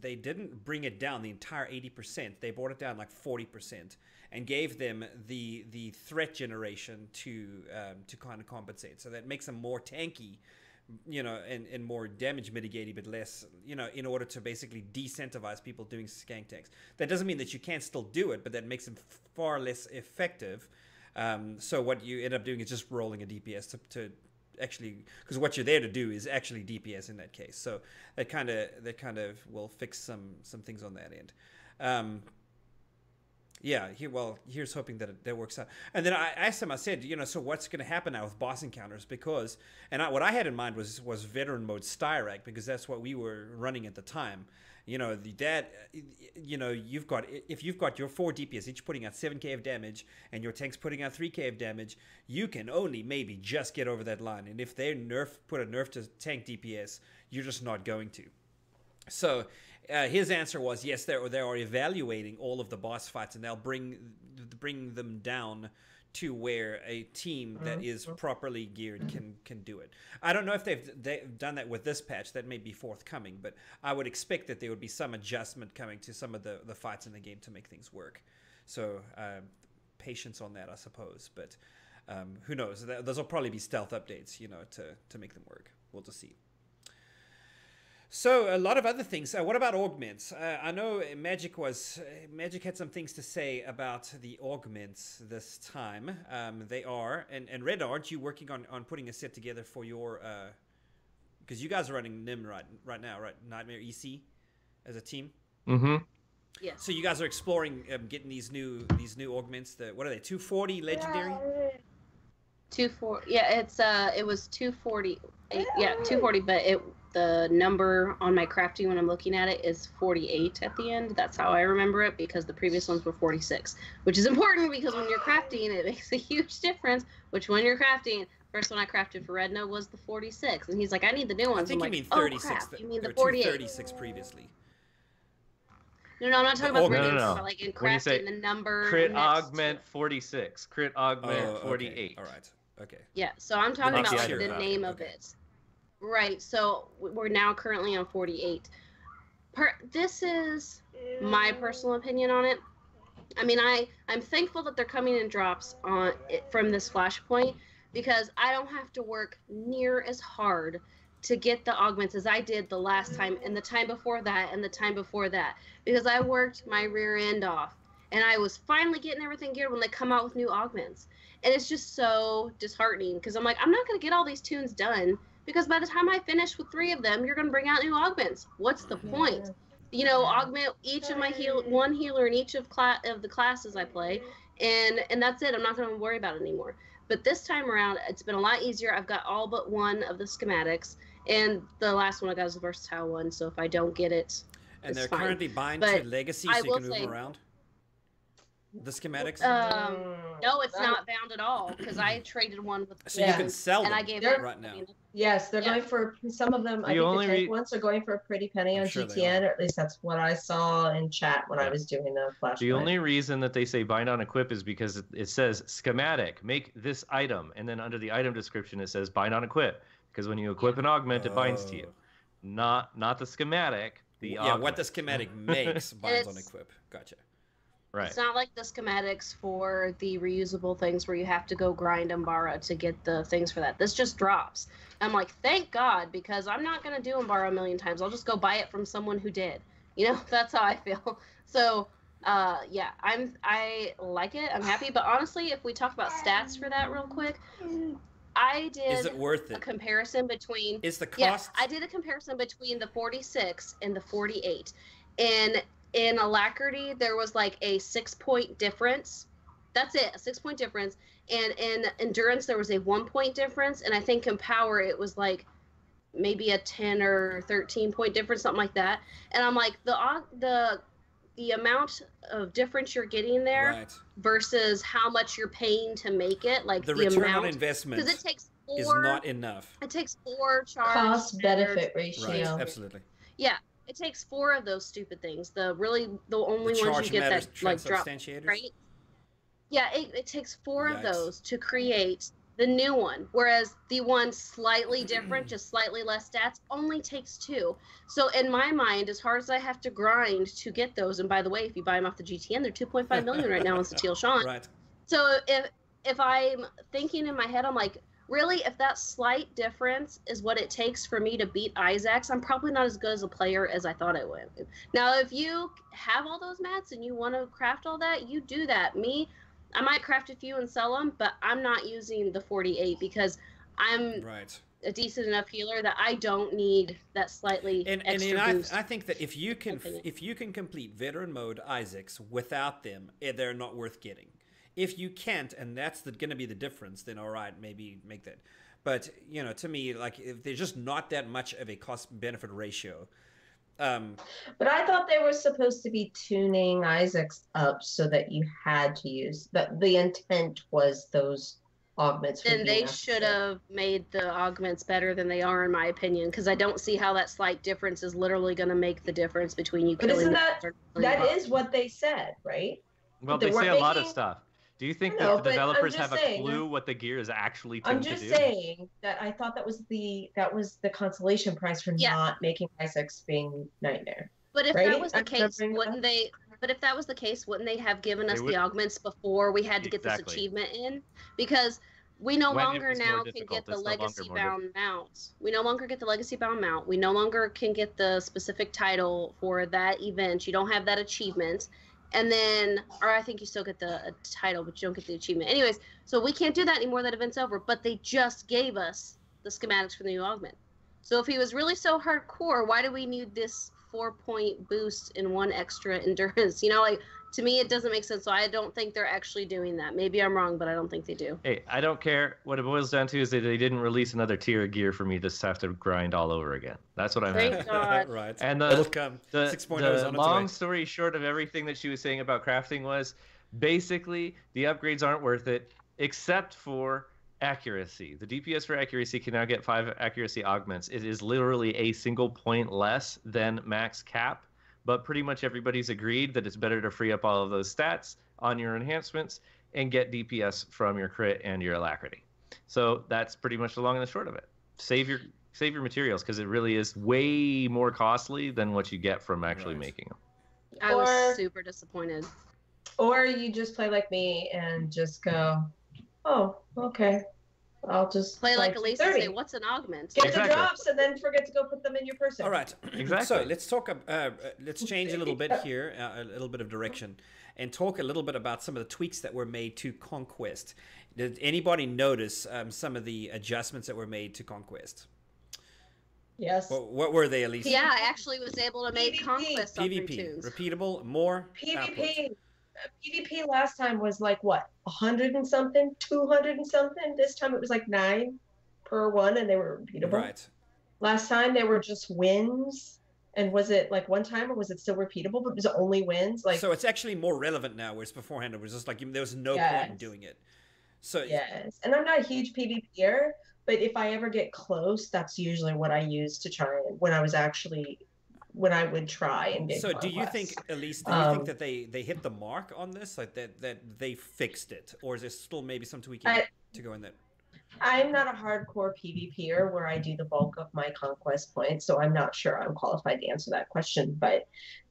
they didn't bring it down the entire 80%. They brought it down like 40% and gave them the threat generation to kind of compensate. So that makes them more tanky, and more damage mitigating, but less, in order to basically decentivize people doing skank tanks. That doesn't mean that you can't still do it, but that makes them far less effective. So what you end up doing is just rolling a DPS to actually, because what you're there to do is actually DPS in that case. So that kind of will fix some things on that end. Here's hoping that works out. And then I asked him, I said, so what's going to happen now with boss encounters? Because, what I had in mind was veteran mode Styrak, because that's what we were running at the time. If you've got your 4 DPS, each putting out 7k of damage, and your tank's putting out 3k of damage, you can only maybe just get over that line. And if they put a nerf to tank DPS, you're just not going to. So his answer was, yes, they are evaluating all of the boss fights, and they'll bring them down to where a team that is properly geared can do it. I don't know if they've done that with this patch. That may be forthcoming, but I would expect that there would be some adjustment coming to some of the fights in the game to make things work. So patience on that, I suppose. But who knows? Those will probably be stealth updates, to make them work. We'll just see. So a lot of other things. What about augments? I know Magic had some things to say about the augments this time. They are, and Red, aren't you working on putting a set together for your? Because you guys are running NIM right now, right? Nightmare EC as a team. Mm-hmm. Yes. So you guys are exploring getting these new augments. What are they? 240 legendary. 240. Yeah, it was 240. Yeah, 240. But the number on my crafting when I'm looking at it is 48 at the end. That's how I remember it because the previous ones were 46, which is important because when you're crafting, it makes a huge difference. Which when you're crafting, first one I crafted for Redno was the 46, and he's like, I need the new ones. I think I'm you like, mean 36. Oh, crap. You mean There the were 48? 236 previously. No, I'm not talking about the augments. augments. No. But like in When you say crafting, the number. Crit next to augment it. 46. Crit augment Oh, okay. 48. All right. Okay. Yeah, so I'm talking next about like item. the name of Okay. it. Right, so we're now currently on 48. This is my personal opinion on it. I mean, I'm thankful that they're coming in drops on it from this flashpoint because I don't have to work near as hard to get the augments as I did the last time and the time before that and the time before that because I worked my rear end off and I was finally getting everything geared when they come out with new augments. And it's just so disheartening because I'm like, I'm not going to get all these tunes done because by the time I finish with 3 of them, you're going to bring out new augments. What's the point? You know, augment each of my one healer in each of the classes I play, and that's it. I'm not going to worry about it anymore. But this time around, it's been a lot easier. I've got all but one of the schematics, and the last one I got is a versatile one. So if I don't get it, And it's they're fine. currently bind But to legacy, I so you will can move say- them around. The schematics. No, it's not bound at all because I traded one with. So you Yeah. can sell them and I gave They're- it right now. Yes, they're Yeah. going for some of them. The I think only the tank ones are going for a pretty penny I'm on sure they GTN, are. or at least that's what I saw in chat when I Yeah. was doing the flashpoint. The only reason that they say bind on equip is because it says schematic, make this item, and then under the item description it says bind on equip. Because when you equip an augment, it binds to you. Oh. Not the schematic. The Yeah, augment. what the schematic makes binds on It's- equip. Gotcha. Right. It's not like the schematics for the reusable things where you have to go grind Umbara to get the things for that. This just drops. I'm like, thank God, because I'm not going to do Umbara a million times. I'll just go buy it from someone who did. You know, that's how I feel. So, yeah, I like it. I'm happy. But honestly, if we talk about stats for that real quick, I did Is it worth a it? comparison between... Is the Yeah, cost? I did a comparison between the 46 and the 48. And in Alacrity, there was like a 6-point difference. That's it, a 6-point difference. And in Endurance, there was a 1-point difference. And I think in Power, it was like maybe a 10 or 13-point difference, something like that. And I'm like, the amount of difference you're getting there Right. versus how much you're paying to make it, like The the return on amount, investment because it takes is 4. not enough. It takes 4 charge. cost benefit Right. ratio. Absolutely. Yeah, it takes 4 of those stupid things. The only The ones charge you get matters that like drop, transubstantiators. right? Yeah, it takes 4 of Yikes. those to create the new one, whereas the one slightly different, just slightly less stats, only takes 2. So in my mind, as hard as I have to grind to get those, and by the way, if you buy them off the GTN, they're 2.5 million right now on Satil Sean. Right. So if I'm thinking in my head, I'm like, really, if that slight difference is what it takes for me to beat Isaacs, I'm probably not as good as a player as I thought I would. Now, if you have all those mats and you want to craft all that, you do that. Me, I might craft a few and sell them, but I'm not using the 48 because I'm Right. a decent enough healer that I don't need that slightly And extra boost. I think that if you opinion. can complete veteran mode Isaacs without them, they're not worth getting. If you can't, and that's going to be the difference, then all right, maybe make that. But you know, to me, like if there's just not that much of a cost benefit ratio. But I thought they were supposed to be tuning Isaacs up so that you had to use that. The intent was those augments. Then they should have made the augments better than they are, in my opinion, because I don't see how that slight difference is literally going to make the difference between you But killing. isn't the that is what they said, right? Well, They they say weren't a lot of making- stuff. Do you think I know, that the but I'm developers just have saying, a clue what the gear is actually I'm tuned to just do? saying that I thought that was the consolation prize for Yeah. not making Isaacs being Nightmare. But if Right? that was the I'm case, remembering wouldn't they? But if that was the case, wouldn't they have given us They would- the augments before we had to get this Exactly. achievement in? Because we no When it longer was more now can difficult, get the it's no longer legacy more bound mounts. We no longer get the legacy bound mount. We no longer can get the specific title for that event. You don't have that achievement. And then, or I think you still get the title, but you don't get the achievement. Anyways, so we can't do that anymore. That event's over. But they just gave us the schematics for the new augment. So if he was really so hardcore, why do we need this 4-point boost and 1 extra endurance. You know, like, to me, it doesn't make sense. So I don't think they're actually doing that. Maybe I'm wrong, but I don't think they do. Hey, I don't care. What it boils down to is that they didn't release another tier of gear for me to have to grind all over again. That's what I'm Thank at. God. Right. And It'll come. the 6.0 is on its long way. story short of everything that she was saying about crafting was basically the upgrades aren't worth it except for accuracy. The DPS for accuracy can now get 5 accuracy augments. It is literally a single point less than max cap, but pretty much everybody's agreed that it's better to free up all of those stats on your enhancements and get DPS from your crit and your alacrity. So that's pretty much the long and the short of it. Save your materials, because it really is way more costly than what you get from actually making them. I was super disappointed. Or you just play like me and just go, oh, okay. I'll just Play like Elise and 30. say, what's an augment? Get Exactly. the drops and then forget to go put them in your person. All right. Exactly. So let's talk. Let's change a little bit here, a little bit of direction, and talk a little bit about some of the tweaks that were made to Conquest. Did anybody notice some of the adjustments that were made to Conquest? Yes. What were they, Elise? Yeah, I actually was able to make PvP. Conquest on PvP, tunes. repeatable, more output. PvP last time was like what, 100 and something, 200 and something. This time it was like 9 per one, and they were repeatable. Right. Last time they were just wins, and was it like one time, or was it still repeatable? But it was only wins. Like, So it's actually more relevant now, whereas beforehand it was just like there was no point in doing it. So yes, and I'm not a huge PvPer, but if I ever get close, that's usually what I use to try and when I would try and get. So do you think, Elise, do you think that they hit the mark on this, like that they fixed it, or is there still maybe some tweaking to go in there? I'm not a hardcore PvPer where I do the bulk of my conquest points, so I'm not sure I'm qualified to answer that question. But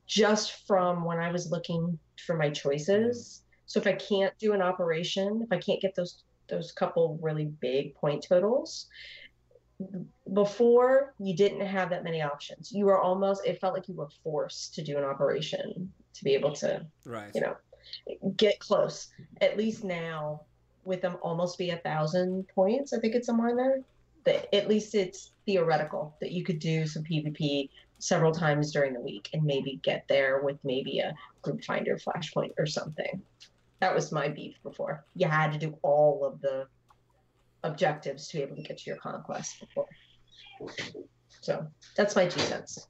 just from when I was looking for my choices, so if I can't do an operation, if I can't get those couple really big point totals, before you didn't have that many options. You were almost, it felt like you were forced to do an operation to be able to, get close. At least now, with them almost be 1,000 points, I think it's somewhere in there, that at least it's theoretical that you could do some PvP several times during the week and maybe get there with maybe a group finder flashpoint or something. That was my beef before. You had to do all of the objectives to be able to get to your conquest before. So that's my 2 cents.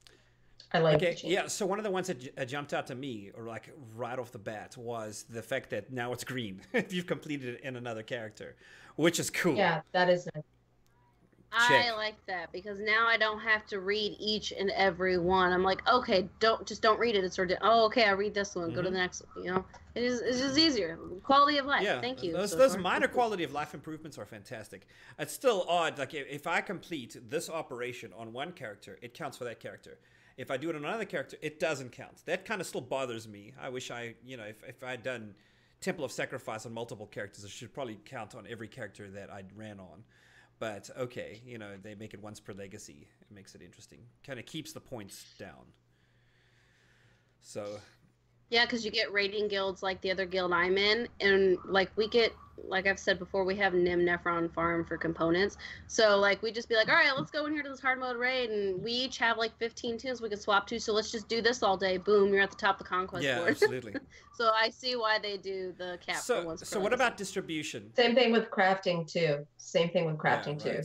I like it. Yeah, so one of the ones that jumped out to me, or like right off the bat, was the fact that now it's green if you've completed it in another character, which is cool. Yeah, that is nice. I like that because now I don't have to read each and every one. I'm like, okay, don't read it. It's sort of, oh, okay, I read this one. Go to the next one. You know, it's just easier. Quality of life. Yeah, thank you. Those minor quality of life improvements are fantastic. It's still odd. Like if I complete this operation on one character, it counts for that character. If I do it on another character, it doesn't count. That kind of still bothers me. I wish if I'd done Temple of Sacrifice on multiple characters, it should probably count on every character that I ran on. But okay, they make it once per legacy. It makes it interesting. Kind of keeps the points down. So. Yeah, because you get raiding guilds like the other guild I'm in, and like we get, like I've said before, we have Nim Nephron farm for components. So like we just be like, all right, let's go in here to this hard mode raid, and we each have like 15 tunes we could swap to. So let's just do this all day. Boom, you're at the top of the conquest board. Yeah, absolutely. So I see why they do the cap for once. So what about distribution? Same thing with crafting too. Too.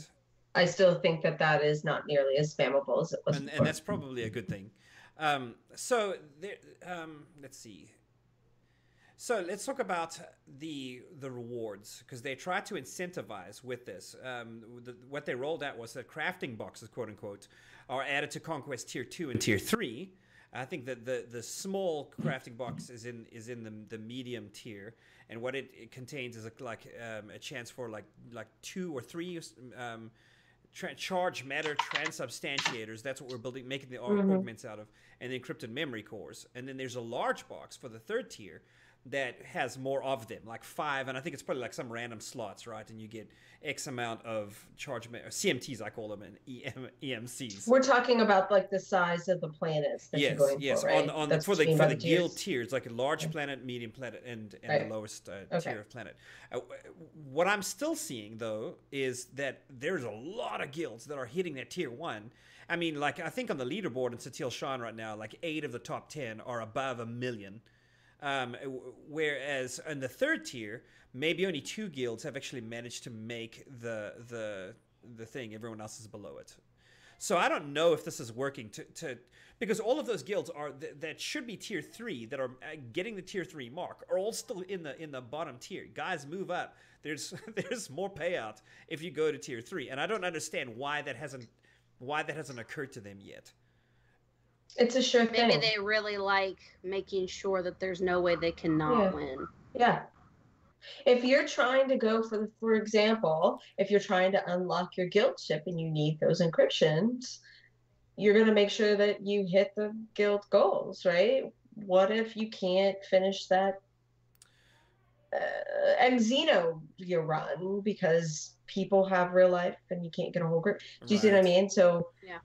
I still think that is not nearly as spammable as it was before. And that's probably a good thing. So let's see. So let's talk about the rewards, because they try to incentivize with this. What they rolled out was that crafting boxes, quote unquote, are added to Conquest Tier 2 and Tier 3. I think that the small crafting box is in the medium tier, and what it contains is a chance for like 2 or 3 charge matter transubstantiators. That's what we're making the augments out of, and the encrypted memory cores. And then there's a large box for the 3rd tier that has more of them, like 5, and I think it's probably like some random slots, right? And you get X amount of charge or CMTs, I call them, and EMCs. We're talking about like the size of the planets that you're going for, right? For the guild tiers, like a large planet, medium planet, and Right. the lowest tier of planet. What I'm still seeing though is that there's a lot of guilds that are hitting that tier 1. I mean, like I think on the leaderboard in Satil Shan right now, like 8 of the top 10 are above 1 million. Whereas in the 3rd tier, maybe only 2 guilds have actually managed to make the thing. Everyone else is below it. So I don't know if this is working to because all of those guilds are that should be tier 3 that are getting the tier 3 mark are all still in the bottom tier. Guys, move up. There's more payout if you go to tier 3, and I don't understand why that hasn't occurred to them yet. It's a sure thing. Maybe they really like making sure that there's no way they cannot win. Yeah. If you're trying to go for example, if you're trying to unlock your guild ship and you need those encryptions, you're going to make sure that you hit the guild goals, right? What if you can't finish that Xeno you run because people have real life and you can't get a whole group? Do you see what I mean? So yeah.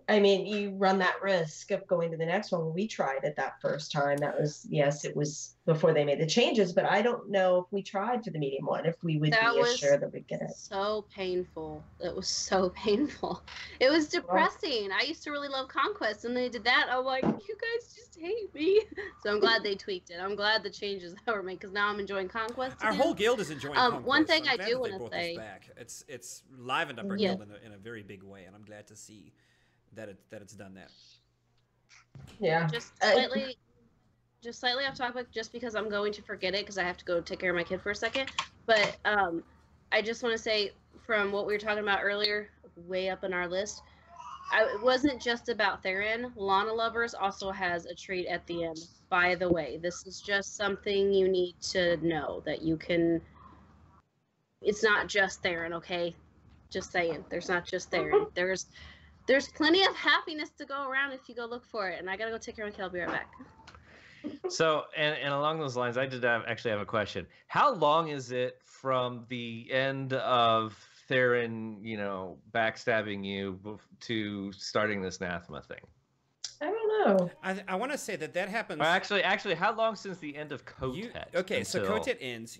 I mean, you run that risk of going to the next one. When we tried it that first time, that was, yes, it was before they made the changes, but I don't know if we tried for the medium one, if we would be assured that we'd get it. So painful. It was so painful. It was depressing. I used to really love Conquest, and they did that. I'm like, you guys just hate me. So I'm glad they tweaked it. I'm glad the changes that were made, because now I'm enjoying Conquest again. Our whole guild is enjoying Conquest. One thing I do want to say, it's livened up our guild in a very big way, and I'm glad to see that it's done that. Yeah. Just slightly off topic, just because I'm going to forget it because I have to go take care of my kid for a second. But I just want to say, from what we were talking about earlier, way up in our list, it wasn't just about Theron. Lana Lovers also has a treat at the end. By the way, this is just something you need to know, that you can. It's not just Theron, okay? Just saying, there's not just Theron. There's plenty of happiness to go around if you go look for it. And I gotta go take care of my kid. I'll be right back. So, and along those lines, I did actually have a question. How long is it from the end of Theron, backstabbing you to starting this Nathema thing? I don't know. I want to say that happens. Or actually, how long since the end of Kotet? So Kotet ends.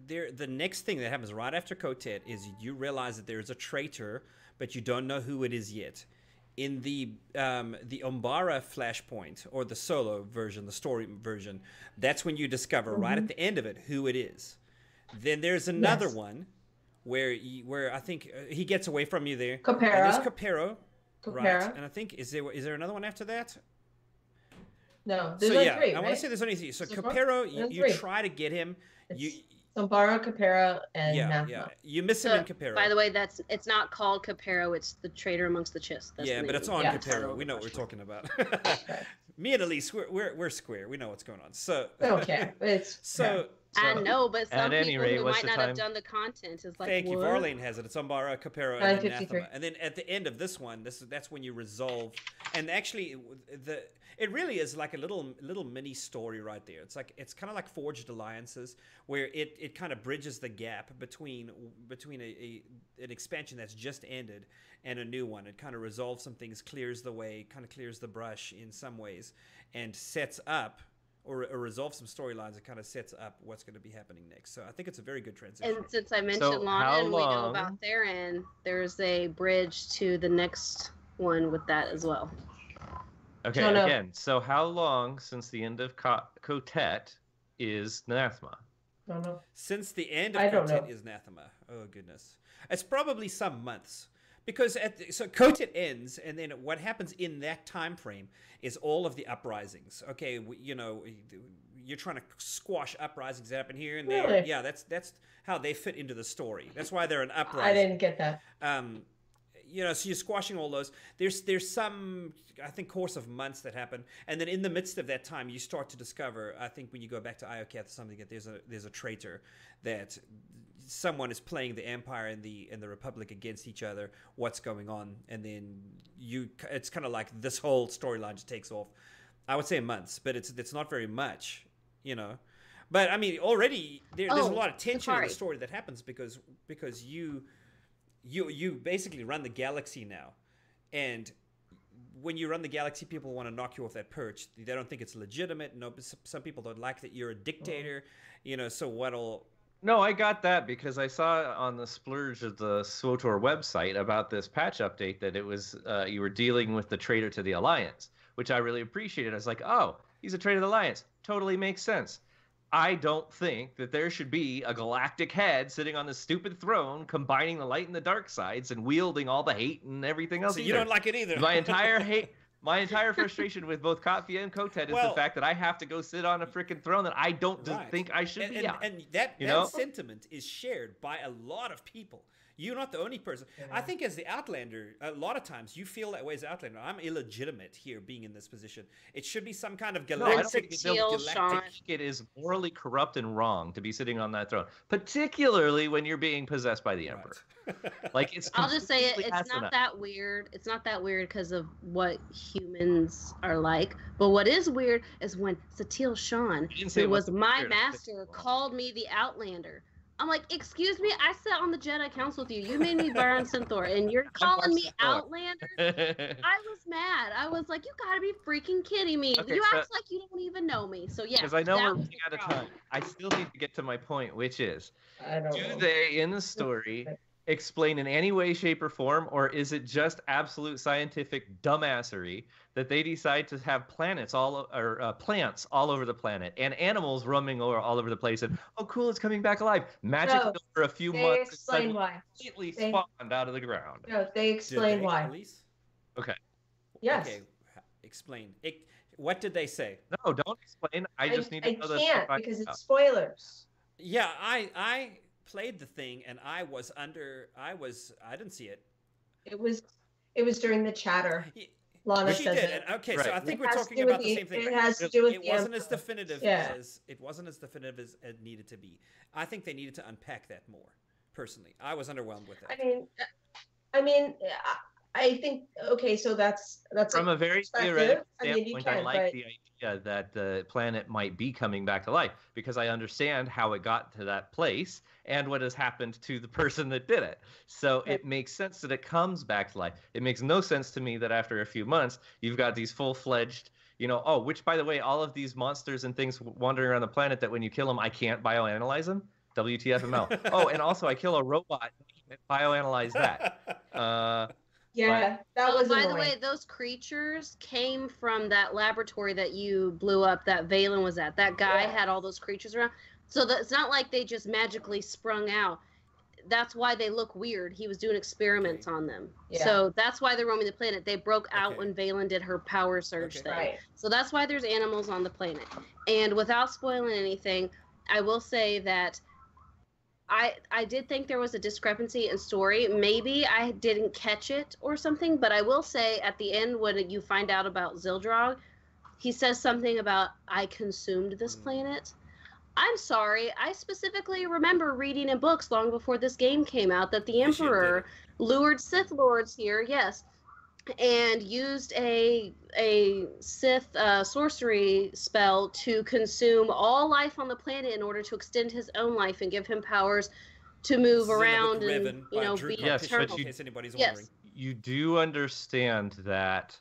The next thing that happens right after Kotet is you realize that there is a traitor, but you don't know who it is yet. In the Umbara flashpoint, or the solo version, the story version, that's when you discover right at the end of it who it is. Then there's another one where I think he gets away from you there. Capera. And there's Capero. Right. And I think is there another one after that? No, there's only 3. I want to say there's only 3. So Capero, you try to get him. Umbara, Capera, and Nathema. Yeah. You miss him in Capero. By the way, it's not called Capero. It's the Traitor Amongst the Chiss. That's but it's on Capero. We know what we're talking about. Me and Elise, we're square. We know what's going on. So I don't care. I know, but some people rate, who might not have done the content is like, thank you. what? Varlane has it. It's Umbara, Capero, and then Nathema. And then at the end of this one, that's when you resolve. And actually, it really is like a little mini story right there. It's kind of like Forged Alliances, where it kind of bridges the gap between an expansion that's just ended and a new one. It kind of resolves some things, clears the way, kind of clears the brush in some ways, and sets up or resolves some storylines. It kind of sets up what's going to be happening next. So I think it's a very good transition. And since I mentioned Lana and we know about Theron, there's a bridge to the next one with that as well. Okay, again, so how long since the end of Kotet is Nathema? I don't know. Since the end of Kotet is Nathema. Oh, goodness. It's probably some months. Because so Kotet ends, and then what happens in that time frame is all of the uprisings. Okay, you're trying to squash uprisings that happen here and there. Really? Yeah, that's how they fit into the story. That's why they're an uprising. I didn't get that. So you're squashing all those. There's some, I think, course of months that happen, and then in the midst of that time, you start to discover. I think when you go back to Iocath or something, that there's a traitor, that someone is playing the Empire and the Republic against each other. What's going on? And then it's kind of like this whole storyline just takes off. I would say months, but it's not very much. you know. But I mean, already there's a lot of tension in the Safari. story that happens because you basically run the galaxy now, and when you run the galaxy, people want to knock you off that perch. They don't think it's legitimate. No, some people don't like that you're a dictator, you know. So what'll No, I got that because I saw on the splurge of the SWTOR website about this patch update that it was you were dealing with the traitor to the Alliance, which I really appreciated. I was like, oh, he's a traitor to the Alliance. Totally makes sense. I don't think that there should be a galactic head sitting on the stupid throne, combining the light and the dark sides and wielding all the hate and everything else. So you don't like it either. My entire frustration with both Katya and Kotet is the fact that I have to go sit on a freaking throne that I don't think I should be on. And that sentiment is shared by a lot of people. You're not the only person. Yeah. I think as the Outlander, a lot of times you feel that way as Outlander. I'm illegitimate here being in this position. It should be some kind of galactic. It is morally corrupt and wrong to be sitting on that throne, particularly when you're being possessed by the Emperor. Right. Like it's. I'll just say it's not that weird. It's not that weird because of what humans are like. But what is weird is when Satil Shan, who was my master, called me the Outlander. I'm like, excuse me, I sat on the Jedi Council with you. You made me Baron Synthor, and you're calling me Outlander? I was mad. I was like, you gotta be freaking kidding me. Okay, you act like you don't even know me. So, yeah. Because I know we're running out of time. I still need to get to my point, which is, do they, in the story, explain in any way, shape, or form, or is it just absolute scientific dumbassery that they decide to have plants all over the planet and animals roaming all over the place and cool, it's coming back alive magically for a few months? Explain why. Completely spawned out of the ground. No, they explain why. Okay. Yes. Okay. Explain. What did they say? No, don't explain. I just need to know this. I can't because it's spoilers. Yeah, I played the thing and I didn't see it. It was during the chatter. Lana she says did. it. Okay, so I think we're talking about the same thing. It has to do with it wasn't as definitive as it needed to be. I think they needed to unpack that more. Personally, I was underwhelmed with that. I think so that's from a very theoretical standpoint. I like the idea that the planet might be coming back to life because I understand how it got to that place and what has happened to the person that did it. So it makes sense that it comes back to life. It makes no sense to me that after a few months you've got these full-fledged, which by the way, all of these monsters and things wandering around the planet that when you kill them, I can't bioanalyze them. WTFML. And also I kill a robot and bioanalyze that. Yeah, that was by the way, those creatures came from that laboratory that you blew up that Valen was at. That guy had all those creatures around. So it's not like they just magically sprung out. That's why they look weird. He was doing experiments on them. Yeah. So that's why they're roaming the planet. They broke out when Valen did her power surge thing. Right. So that's why there's animals on the planet. And without spoiling anything, I will say that I did think there was a discrepancy in story. Maybe I didn't catch it or something, but I will say at the end when you find out about Zildrog, he says something about, I consumed this planet. I'm sorry. I specifically remember reading in books long before this game came out that the Emperor lured Sith Lords here, yes, and used a Sith sorcery spell to consume all life on the planet in order to extend his own life and give him powers to move around and be eternal. In case anybody's wondering. You do understand that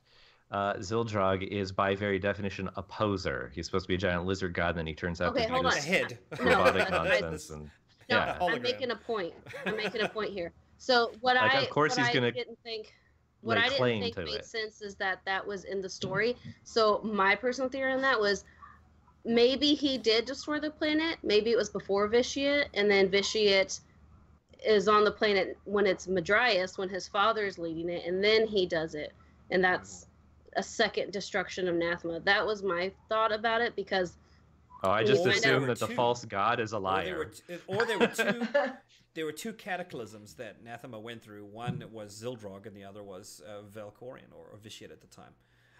Zildrog is by very definition a poser. He's supposed to be a giant lizard god, and then he turns out to be this head. Robotic nonsense. I'm making a point. I'm making a point here. So what I didn't think made sense is that was in the story. So my personal theory on that was maybe he did destroy the planet. Maybe it was before Vitiate, and then Vitiate is on the planet when it's Madrius, when his father's leading it, and then he does it. And that's a second destruction of Nathema. That was my thought about it because... I just assumed that the false god is a liar. There were two cataclysms that Nathema went through. One was Zildrog, and the other was Valkorion or Vitiate at the time.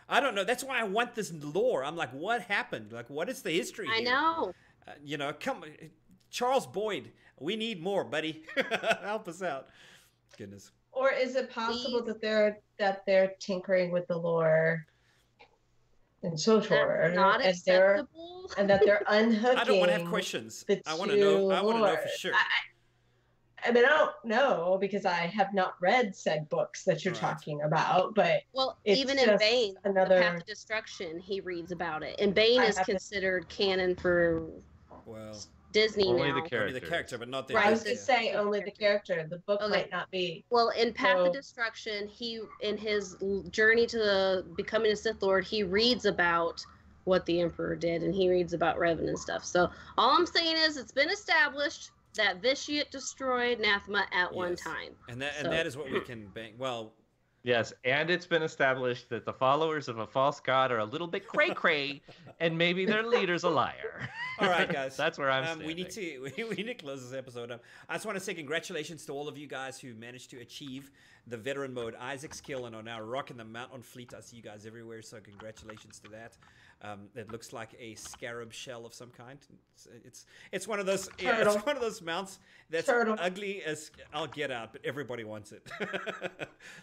I don't know. That's why I want this lore. I'm like, what happened? Like, what is the history here? I know. Come, Charles Boyd. We need more, buddy. Help us out. Goodness. Or is it possible that they're tinkering with the lore? and SWTOR, Not acceptable. and that they're unhooking. I don't want to have questions. I want to know. I want to know for sure. I mean, I don't know because I have not read said books that you're talking about, but even in Bane, the Path of Destruction, he reads about it, and Bane is considered canon for Disney only now. Only the character, but not the. I was going to say only the character. The book might not be. Well, in Path of Destruction, in his journey to becoming a Sith Lord, he reads about what the Emperor did, and he reads about Revan and stuff. So all I'm saying is, it's been established that Vitiate destroyed Nathema at one time. And that is what we can bank. Well, yes, and it's been established that the followers of a false god are a little bit cray-cray, and maybe their leader's a liar. All right, guys. That's where I'm standing. We need to close this episode up. I just want to say congratulations to all of you guys who managed to achieve the veteran mode Isaac's kill and are now rocking the mount on fleet. I see you guys everywhere, so congratulations to that. It looks like a scarab shell of some kind. It's one of those it's one of those mounts that's ugly as I'll get out, but everybody wants it.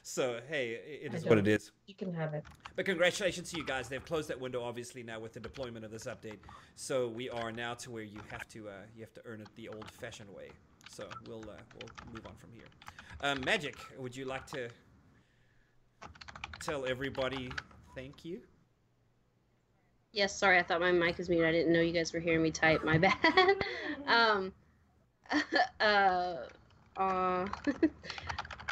So hey, it is what it is. You can have it. But congratulations to you guys. They've closed that window obviously now with the deployment of this update. So we are now to where you have to earn it the old-fashioned way. So we'll move on from here. Magic, would you like to tell everybody thank you? Yes, sorry, I thought my mic was muted. I didn't know you guys were hearing me type. My bad.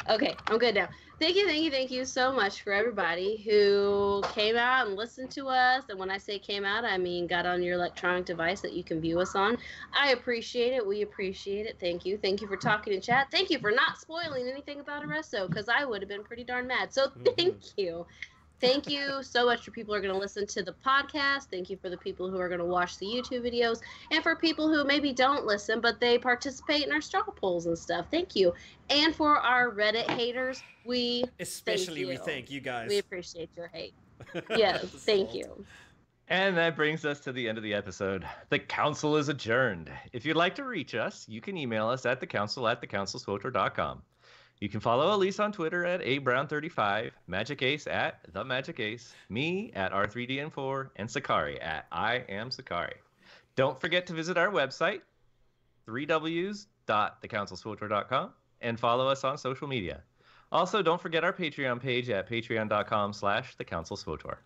Okay, I'm good now. Thank you so much for everybody who came out and listened to us. And when I say came out, I mean got on your electronic device that you can view us on. I appreciate it. We appreciate it. Thank you. Thank you for talking in chat. Thank you for not spoiling anything about Iresso, because I would have been pretty darn mad. So thank you. Thank you so much for people who are going to listen to the podcast. Thank you for the people who are going to watch the YouTube videos. And for people who maybe don't listen, but they participate in our straw polls and stuff. Thank you. And for our Reddit haters, we thank you guys. We appreciate your hate. Yes, thank you. And that brings us to the end of the episode. The council is adjourned. If you'd like to reach us, you can email us at thecouncil@thecouncilswotor.com. You can follow Elise on Twitter at abrown35, Magic Ace at The Magic Ace, me at R3DN4, and Sakari at I Am Sakari. Don't forget to visit our website, 3ws.thecouncilswotor.com, and follow us on social media. Also, don't forget our Patreon page at patreon.com/thecouncilswotor.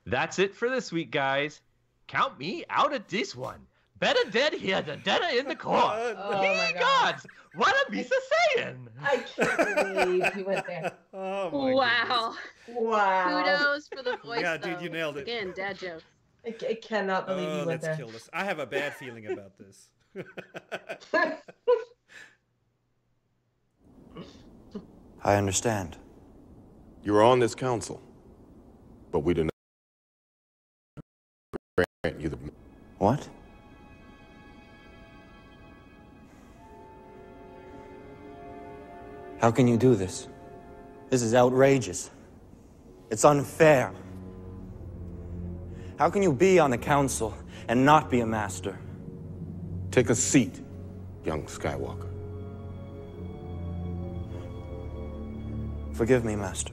That's it for this week, guys. Count me out of this one. Better dead here than deader in the court. Oh my gods, what a piece of saying. I can't believe you went there. Oh my wow. goodness. Wow. Kudos for the voice. Yeah, dude, you nailed it. Again, dad jokes. I cannot believe you went there. Let's kill this. I have a bad feeling about this. I understand. You are on this council, but we do not grant you the... What? How can you do this? This is outrageous. It's unfair. How can you be on the council and not be a master? Take a seat, young Skywalker. Forgive me, Master.